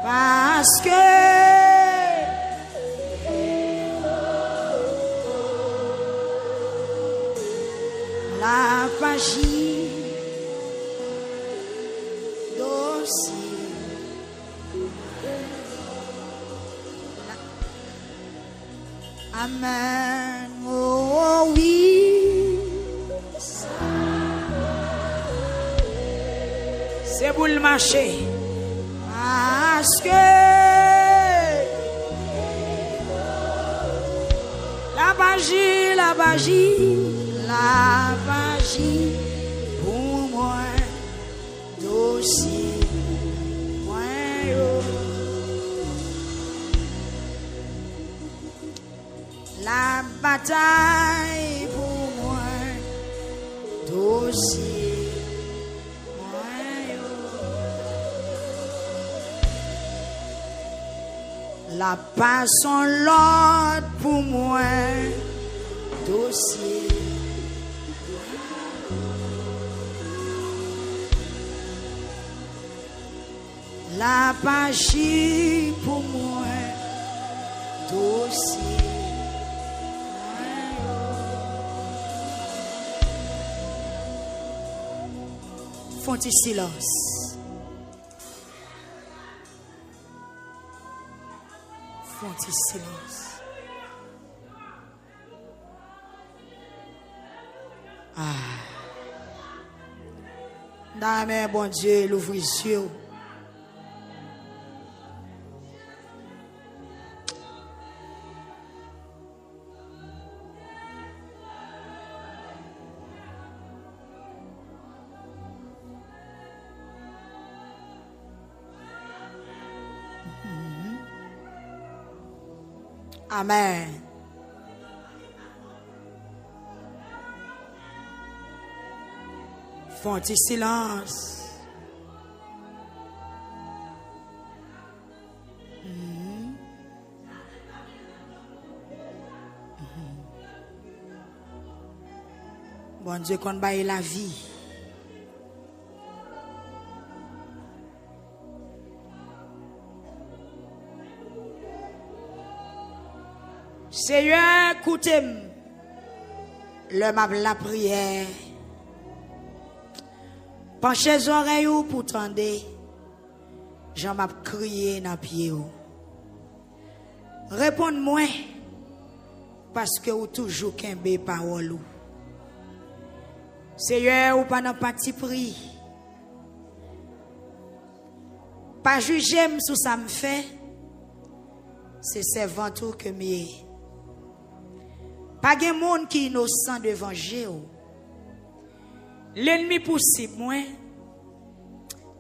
Parce que la magie dossier. Amen. Oh oui. C'est pour le marché. Parce que la magie, la magie, la magie pour moi dossier. La bataille pour moi dossier. La passion l'autre pour moi dossier. La magie pour moi dossier. Font-ils silence. Font-ils silence. Ah. Dans bon Dieu, l'ouvre les yeux. Amen. Font-ils silence. Bon Dieu, qu'on baille la vie. Seigneur, écoutez-moi. Le m'a la prière. Penchez les oreilles pour tendre. J'en m'a crié dans pied. Répondez-moi. Parce que vous toujours qu'un parole. Seigneur, ou pas dans parti pris. Pas juger sous ça me fait. C'est servant tout que mieux. Pas de monde qui est innocent devant Dieu. L'ennemi possible, moi,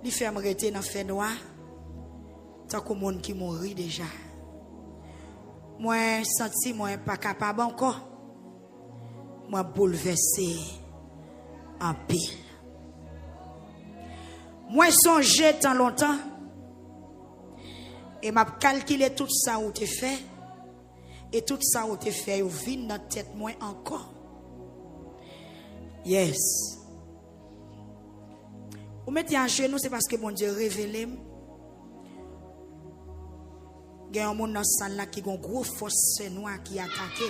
il fait me rester dans le fait noir. Tant que monde qui mourit déjà. Moi, senti, moi, pas capable encore. Moi, bouleversé en pile. Moi, songé tant longtemps. Et m'a calculé tout ça où tu fait. Et tout ça où tu fait, vous vient dans la tête moins encore. Yes. Vous mettez à genoux, c'est parce que mon Dieu révélé. Il y a un monde dans la salle là qui a une grosse force noire qui attaque.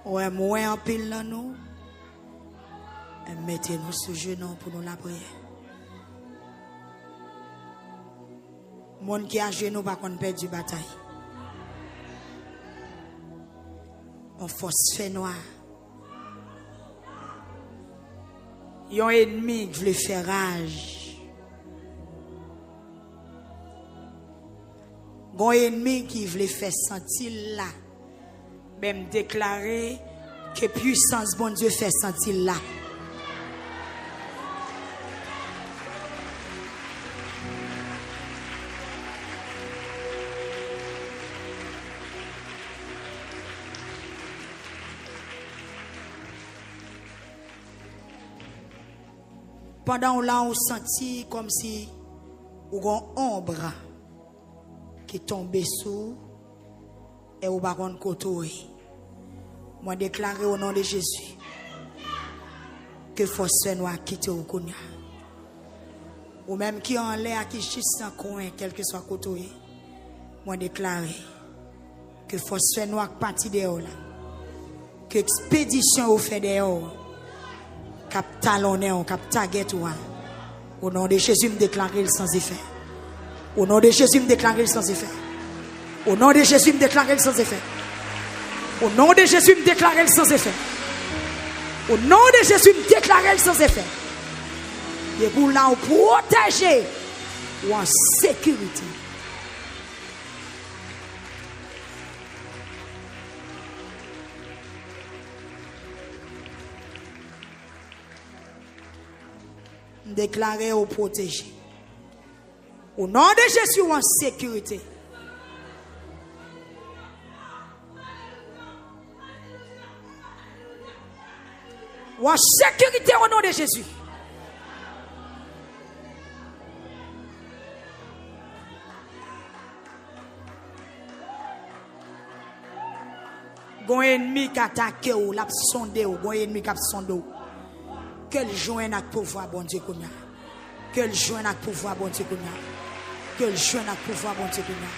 Ouais, moi en pile là nous. Mettez-nous sur genoux pour nous la prière. Monde qui a genoux pas qu'on perd du bataille. On force fait noir. Il y a un ennemi qui veut faire rage. Il y a un ennemi qui veut faire sentir là. Même déclarer que puissance bon Dieu fait sentir là. Pendant là, on sentit comme si on a une ombre qui tombait sous et on va contre côté. Moi déclaré au nom de Jésus que force noire quitte au Kounia. Ou même qui en l'air qui chisse sans coin, quel que soit côté. Moi déclaré que force noire parti dehors là. Que expédition au fait dehors. Cap talonner, cap taguer toi. Au nom de Jésus, me déclarer le sans effet. Au nom de Jésus, me déclarer le sans effet. Au nom de Jésus, me déclarer le sans effet. Au nom de Jésus, me déclarer le sans effet. Au nom de Jésus, me déclarer le sans effet. Et pour là, protéger ou en sécurité. Déclarer ou protéger. Au nom de Jésus, ou en sécurité. Ou en sécurité au nom de Jésus. Gon ennemi qui attaque ou l'a sondé ou gon ennemi qui a sondé ou. Quel joint à pouvoir bon Dieu qu'on a. Quel joint à pouvoir bon Dieu qu'on a. Quel joint à pouvoir bon Dieu qu'on a.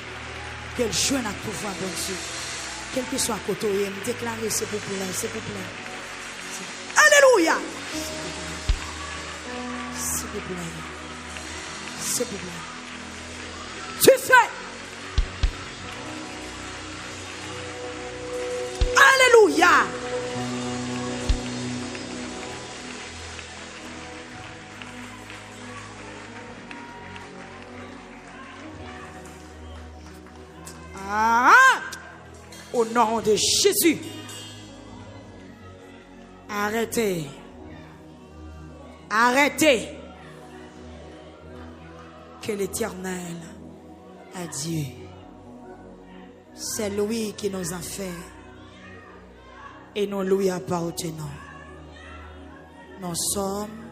Quel joint à pouvoir bon Dieu. Quel que soit côté, me déclarer c'est pour plein, c'est pour plein. Alléluia. C'est pour plein. C'est pour plein. Tu fais. Alléluia. Ah, au nom de Jésus. Arrêtez. Arrêtez. Que l'Éternel a Dieu. C'est lui qui nous a fait. Et nous lui appartenons. Nous sommes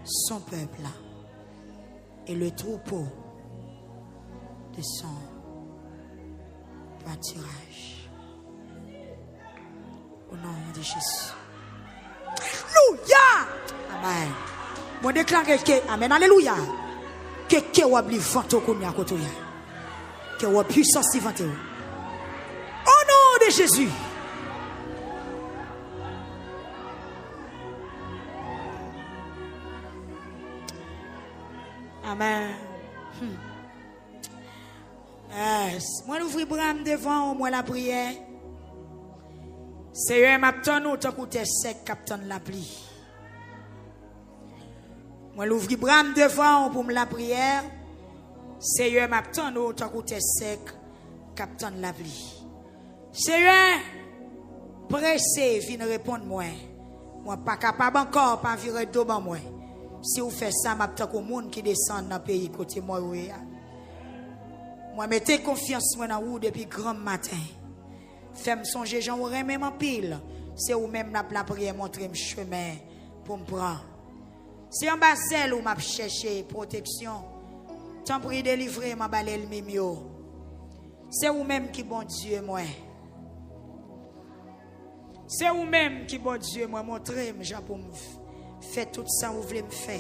son peuple. Et le troupeau de son pâturage. Au nom de Jésus. Alléluia. Amen. Moi déclare que amen. Alléluia. Que wabli vento konya kotoya. Que wa puissance vente. Au nom de Jésus. Amen. Yes. Moi l'ouvrir bram devant moi la prière. Seigneur m'attend nous tant que sec capitaine la pluie. Moi l'ouvrir bram devant pour me la prière. Seigneur m'attend nous tant que sec capitaine la pluie. Seigneur pressé vient répondre moi. Moi pas capable encore pas virer devant moi. Si vous faites ça, m'attend au monde qui descend dans le pays côté moi. Moi mettez confiance dans vous depuis grand matin. Fais-moi songer, j'en aurais même en pile. C'est où même la prière montrer le chemin pour me prendre. Si en bas zèle ou m'a cherché protection, tant prie délivrer m'a balé le mimio. C'est où même qui bon Dieu moi. C'est où même qui bon Dieu moi montrer me pour me faire tout ça vous voulez me faire.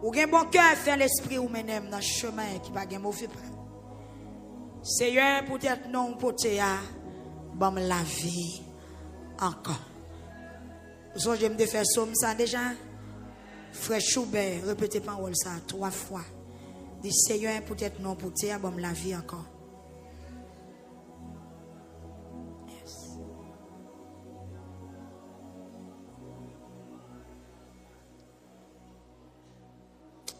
Ou gen bon cœur faire l'esprit ou menem dans chemin qui pas gen mauvais pas. Seigneur peut-être non poté a bon la vie encore. Vous je me faire somme ça déjà. Frère Choubert répétez parole ça 3 fois. Dit Seigneur peut-être non poté a bon la vie encore.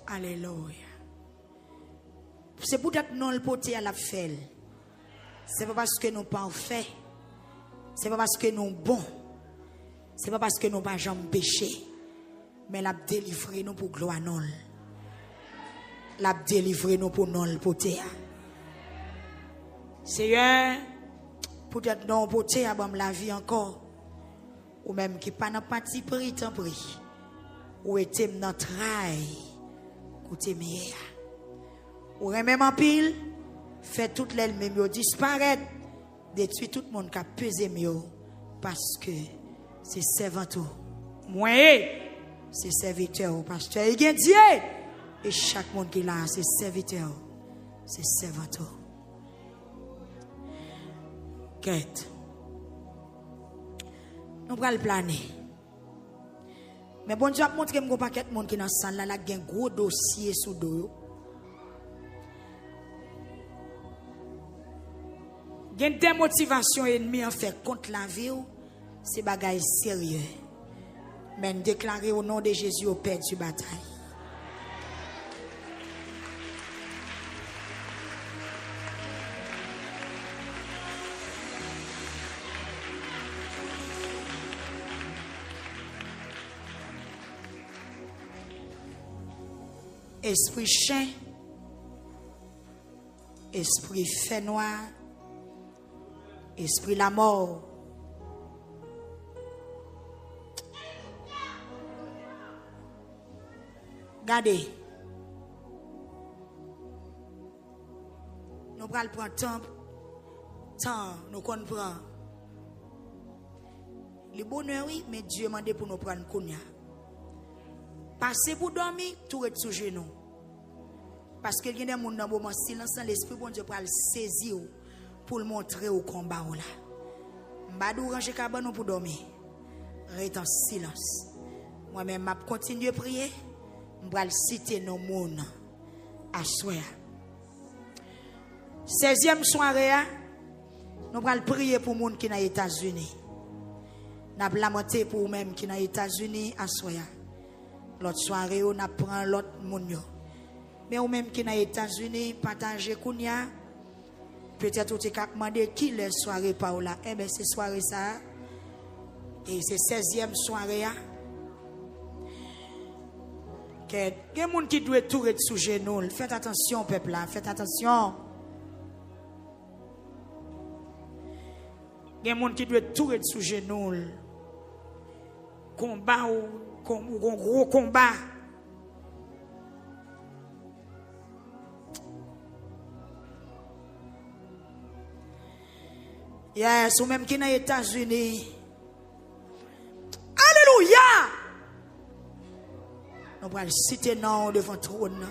Alléluia. C'est peut-être non le poté à la fait. C'est pas parce que nous parfaits. C'est pas parce que nous bons. C'est pas parce que nous pas jamais péché. Mais l'a délivré nous pour gloire non. L'a délivré nous pour non le poté. Seigneur, peut-être non poté à bon la vie encore. Ou même qui pas n'a pas petit prix tant prix. ou était dans trail côté meilleur. Ou même en pile, fait toute l'aile même disparaître, détruit tout le monde qui a pesé mieux parce que c'est servanteur. Moi, c'est serviteur, pasteur. Il y a Dieu. Et chaque monde qui est là, c'est serviteur. C'est servanteur. Quête. Nous allons le planer. Mais bon Dieu a montré que je ne pas de monde qui est dans la salle là, il y a un gros dossier sous dos. Il y a des motivations ennemies en fait contre la vie. C'est bagaille sérieux. Mais déclarer au nom de Jésus au Père du bataille. Esprit chien, esprit fait noir, esprit la mort. Regardez. Nous allons prendre temps, nous comprenons. Le bonheur, oui, mais Dieu m'a demandé pour nous prendre Kounia. Passez pour dormir, tout est sous genou. Parce que il y a des gens dans le moment silence, l'esprit bon Dieu pour le saisir pour le montrer au combat là. M'badou ranger cabane pour dormir. Reste en silence. Moi-même m'a continuer à prier. M'bral citer nos monde à soir. 16e soirée, nous allons prier pour les gens qui sont aux États-Unis. Nous allons lamenter pour eux-mêmes qui sont aux États-Unis à soir. L'autre soirée, on apprend l'autre monde. Mais ou même qui sont aux États-Unis, partager Kounia. Peut-être que tu as demandé qui les soirées par là. Eh bien, c'est soirée ça. Et c'est 16e soirée. Il y a des gens qui doivent tout être sous genoux. Faites attention, peuple là. Faites attention. Il y a des gens qui doivent tout être sous genoux. Combat ou gros combat. Yes, ou même qui sont aux États-Unis. Alléluia! Nous allons citer non devant le trône.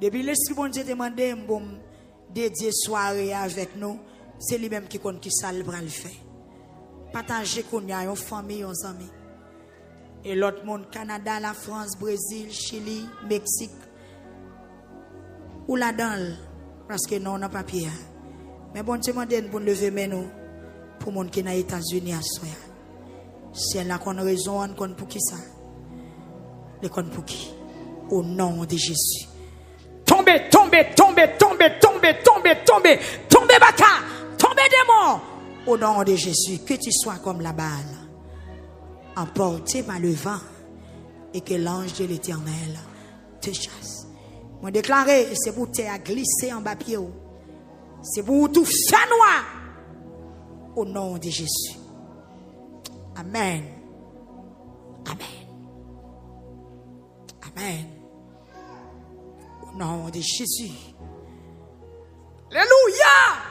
Depuis l'Esprit bon Dieu demandé de dédier soirée avec nous, c'est lui-même qui compte qui ça le faire. Partager qu'on y a une famille, une amis. Et l'autre monde, Canada, la France, Brésil, Chili, Mexique. Ou là-dedans, parce que nous, on n'a pas papier. Mais bon Dieu demande pour lever nous pour les gens qui sont aux États-Unis à soi. Si elle a une raison, on compte pour qui ça? Le compte pour qui? Au nom de Jésus. Tombez, tombez, tombez, tombez, tombez, tombez, tombez, tombez, baka, tombez démon. Au nom de Jésus, que tu sois comme la balle, emporté par le vent, et que l'ange de l'Éternel te chasse. Moi déclaré, c'est pour te glisser en bas pied. C'est pour tout faire noir. Au nom de Jésus. Amen. Amen. Amen. Au nom de Jésus. Alléluia.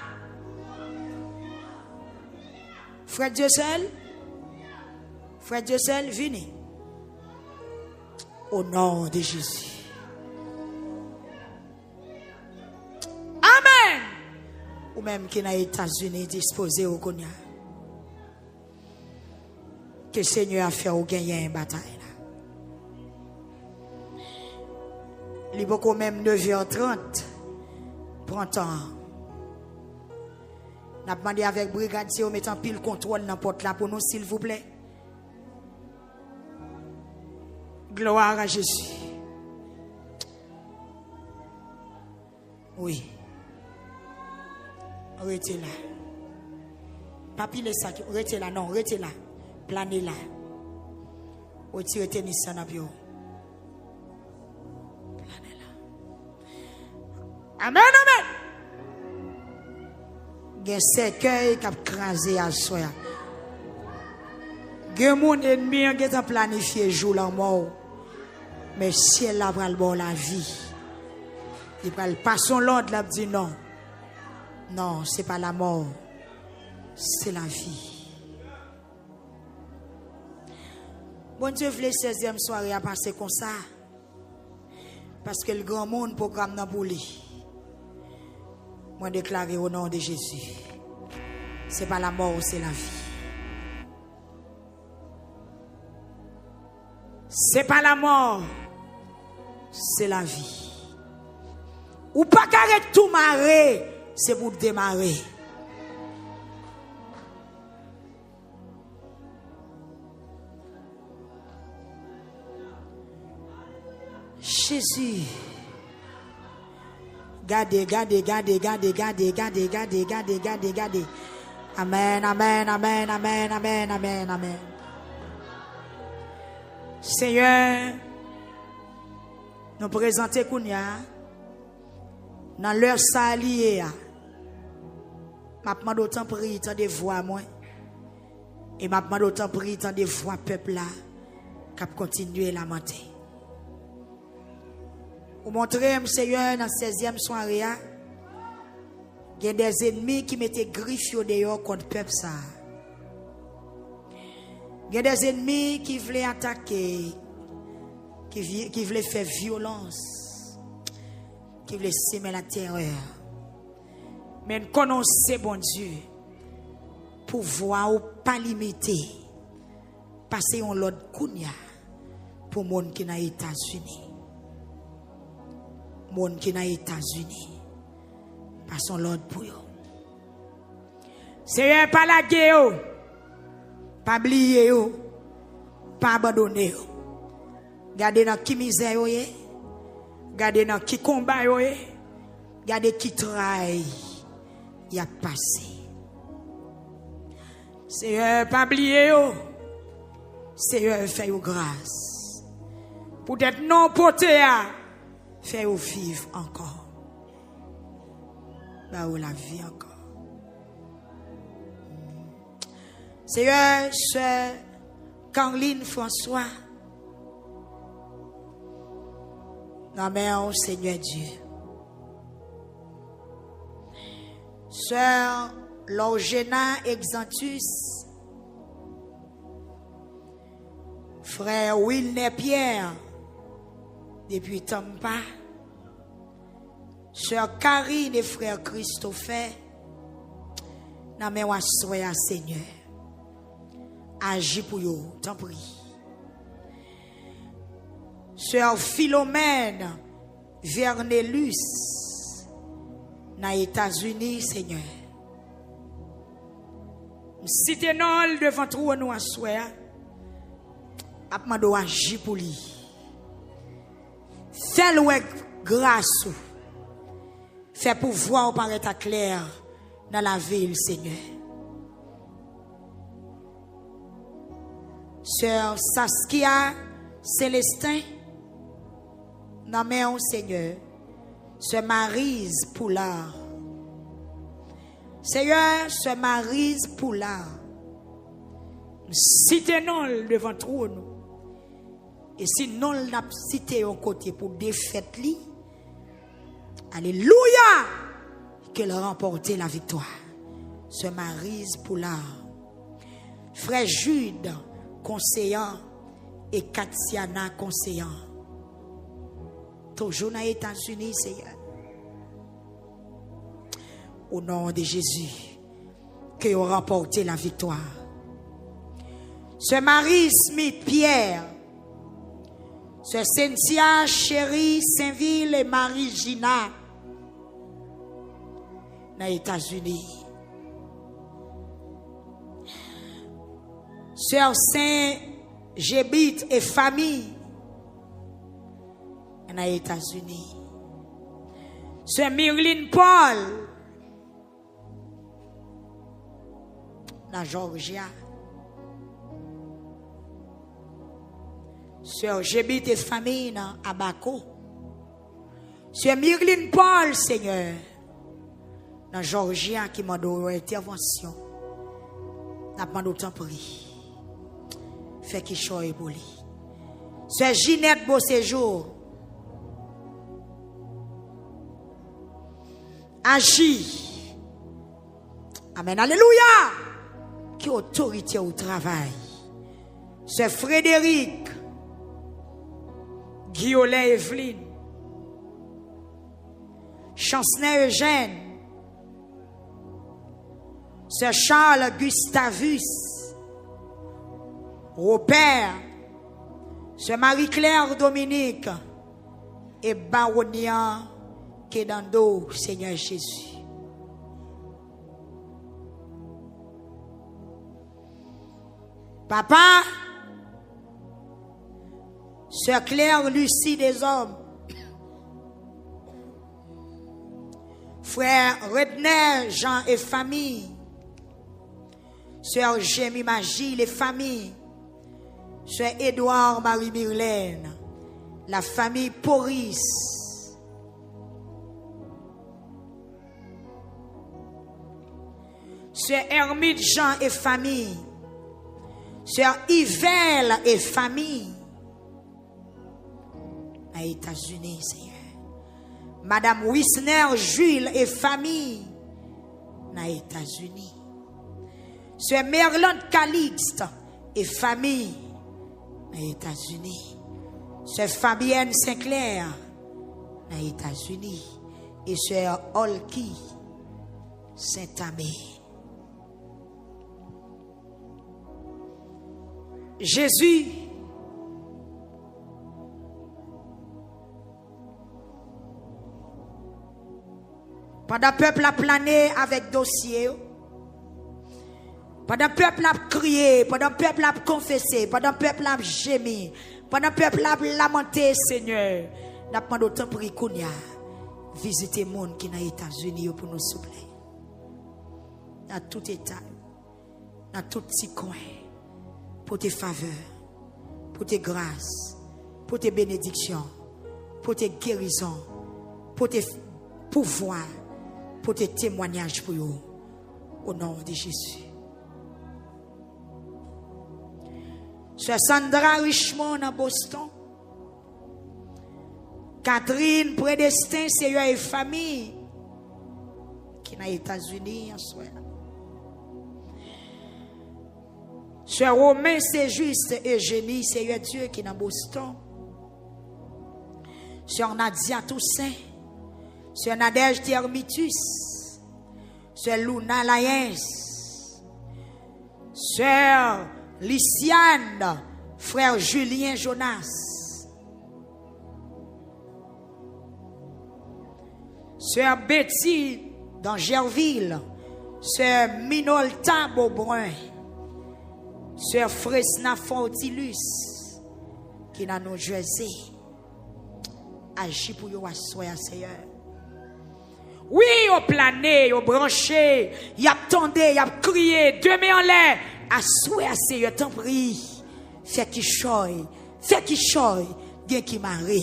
Frère Dieu-Seul. Frère Dieu-Seul, venez. Au nom de Jésus. Amen. Ou même qui n'a États-Unis disposé au Konya. Que le Seigneur a fait au gagner une bataille. Il est beaucoup même 9h30. Prends temps. On a demandé avec brigadier de mettre en pile contrôle dans la porte là pour nous, s'il vous plaît. Gloire à Jésus. Oui. Arrêtez là. Papi les sacs. Arrêtez là. Non, arrêtez là. Planez là. Retirez tennis en avion. Planez là. Amen, amen. Il y a un cercueil qui a crasé à soi. Gen mon ennemi qui a planifié jour la mort. Mais ciel la va le bon la vie. Il va le passer l'ordre là dit non. Non, c'est pas la mort. C'est la vie. Bon Dieu voulait 16e soirée à passer comme ça. Parce que le grand monde programme dans pour lui. Moi déclarer au nom de Jésus. C'est pas la mort, c'est la vie. C'est pas la mort, c'est la vie. Ou pas qu'arrête tout marrer, c'est pour démarrer. Jésus. Gardez. Amen, amen, amen, amen, amen, amen, amen. Seigneur, nous présentons Kounia dans leur salier. Ma demande autant prier tant de voix moi et ma demande autant prier tant de voix peuple là qui continuer à lamenter. Vous montrez Seigneur dans 16e soirée il y a des ennemis qui mettaient griffes dehors contre peuple ça. Il y a des ennemis qui voulaient attaquer, qui voulaient faire violence, qui voulaient semer la terreur. Mais nous connaissons, bon Dieu, pour voir ou pas limiter, passer en l'autre kounia pour les gens qui sont aux États-Unis. Les gens qui sont aux États-Unis, passons l'autre pour eux. Seigneur, pas la guerre. Pas oublier, pas abandonner. Gardez dans qui misère, gardez dans qui combat, gardez qui travail, il a passé. Seigneur, pas oublier, Seigneur, fais-vous grâce. Pour être non porté, fais-vous vivre encore. Bah, la vie encore. Seigneur, Sœur Caroline François, Amen, Seigneur Dieu. Sœur Lorgena Exantus, frère Wilner Pierre, depuis Tampa, Sœur Karine et frère Christopher, Amen, Seigneur. Agis pour eux, t'en prie. Sœur Philomène Vernelus, dans les États-Unis, Seigneur. Si tu es devant toi, nous assoir, apmando agis pour lui. Fais-le grâce. Fais pouvoir paraître clair dans la ville, Seigneur. Sœur Saskia Célestin, nommé au Seigneur. Sœur Maryse Poulard. Seigneur, Sœur Maryse Poulard. Citez-nous devant trône. Et si nous l'avons cité au côté pour défaite li, alléluia, qu'elle a remporté la victoire. Sœur Maryse Poulard. Frère Jude conseillant et Katiana conseillant. Toujours dans les États-Unis, Seigneur. Au nom de Jésus, que vous remportez la victoire. Sœur Marie Smith Pierre, Sœur Cynthia Chérie Saint-Ville et Marie Gina, dans les États-Unis. Sœur Saint-Gébite et famille dans les États-Unis. Sœur Myrline Paul dans Georgia. Sœur Gébite et famille dans Abaco. Sœur Myrline Paul, Seigneur, dans Georgia qui m'a donné une intervention. N'a pas d'autant pris. fait qu'il choye pour lui. Sœur Ginette Beau Séjour, agit. Amen, alléluia. Qui autorité au travail. Sœur Frédéric, Guillaume Evelyne, Chancelier Eugène, Sœur Charles Gustavus, Robert, Sœur Marie-Claire Dominique et Baronia Kedando, Seigneur Jésus. Papa, Sœur Claire Lucie des Hommes, Frère Redner Jean et famille, Sœur Jémy Magie, les familles, Sœur Édouard Marie-Myrlène, la famille Poris, Sœur Hermite Jean et famille, Sœur Yvelle et famille, aux États-Unis, Seigneur. Madame Wisner Jules et famille, aux États-Unis. Sœur Merlande Calixte et famille, aux États-Unis. Sœur Fabienne Sinclair, aux États-Unis. Et Sœur Olki Saint-Amé. Jésus, pendant le peuple a plané avec dossier, pendant le peuple a crié, pendant le peuple a confessé, pendant le peuple a gémi, pendant le peuple a lamenté, Seigneur, n'a pas d'autant pour Kounia visiter les gens qui sont aux États-Unis pour nous souffler. Dans tout état, dans tout petit coin, pour tes faveurs, pour tes grâces, pour tes bénédictions, pour tes guérisons, pour tes pouvoirs, pour tes témoignages pour eux, au nom de Jésus. Sœur Sandra Richmond à Boston, Catherine Prédestin, c'est une famille qui est aux États-Unis en soi. Sœur Romain, c'est juste Eugénie, c'est un Dieu qui est dans Boston. Sœur Nadia Toussaint, Sœur Nadège Thermitus, Sœur Luna Lyens, Sœur Lyciane, Frère Julien Jonas, Sœur Betty d'Angerville, Sœur Minolta Beaubrun, Sœur Fresna Fortilus, qui est dans New Jersey, agit pour vous asseoir, Seigneur. Oui, au plané, au branché, y a tendé, y a crié, deux mains en l'air, asseoir, Seigneur, t'en prie. Fait qui choye, bien qui marée,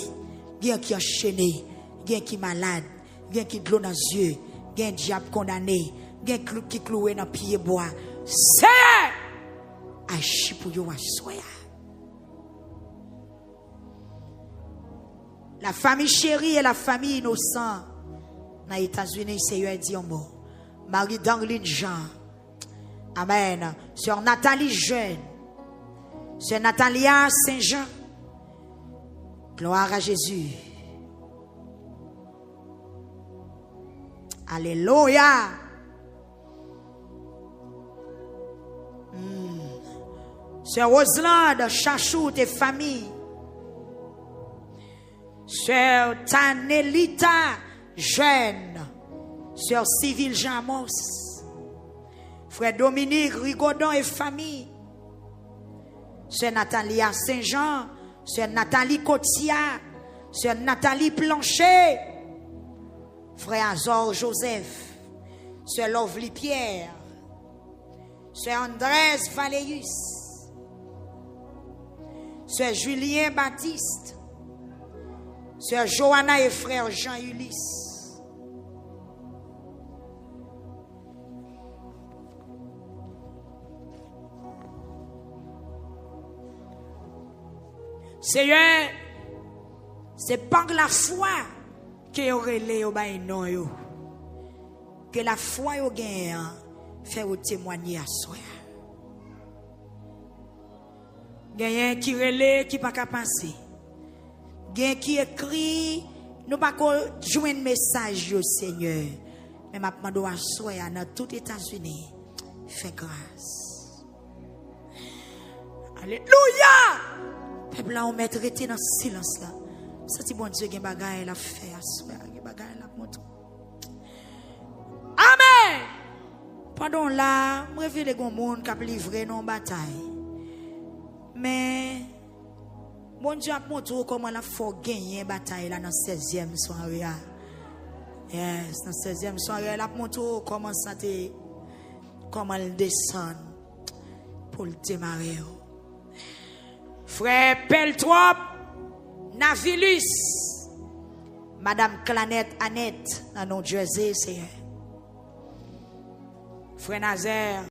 bien qui enchaîné, bien qui malade, bien qui de l'eau dans les yeux, bien diable condamné, bien qui cloué dans pied bois. Seigneur! Agis pour vous asseoir. La famille chérie et la famille innocente dans les États-Unis, Seigneur dit un mot. Marie Danglin Jean. Amen. Sœur Nathalie Jeune. Sœur Natalia Saint-Jean. Gloire à Jésus. Alléluia. Sœur Roselande Chachou et famille. Sœur Tanelita Jeune. Sœur Civile Jamos. Frère Dominique Rigaudon et famille. Sœur Natalia Saint-Jean. Sœur Nathalie Cotia. Sœur Nathalie Planchet. Frère Azor Joseph. Sœur Lovely Pierre. Sœur Andrés Valéus. Sœur Julien Baptiste. Sœur Johanna et frère Jean-Ulysse. Seigneur, c'est par la foi que vous relèvez au bain non yo. Que la foi yo gagne fait au témoigner à soi. Gagne qui relève qui pas capable passer. Gagne qui écrit nous pas joindre message yo Seigneur. Mais m'a demandé à soi dans tout États-Unis. Fais grâce. Alléluia. Peuple là on met traité dans silence là. Ça dit bon Dieu gen bagaille la faire à soi, gen bagaille la montre. Amen. Pendant là, je révèle les monde qui a livré dans bataille. Mais bon Dieu a montré comment la faut gagner bataille là dans 16e soirée. Yes, dans 16e soirée, la montré comment ça te comment elle descend pour le démarrer. Frère Peltrop, Navilus, Madame Clanette Annette, dans New Jersey, c'est Frère Nazaire,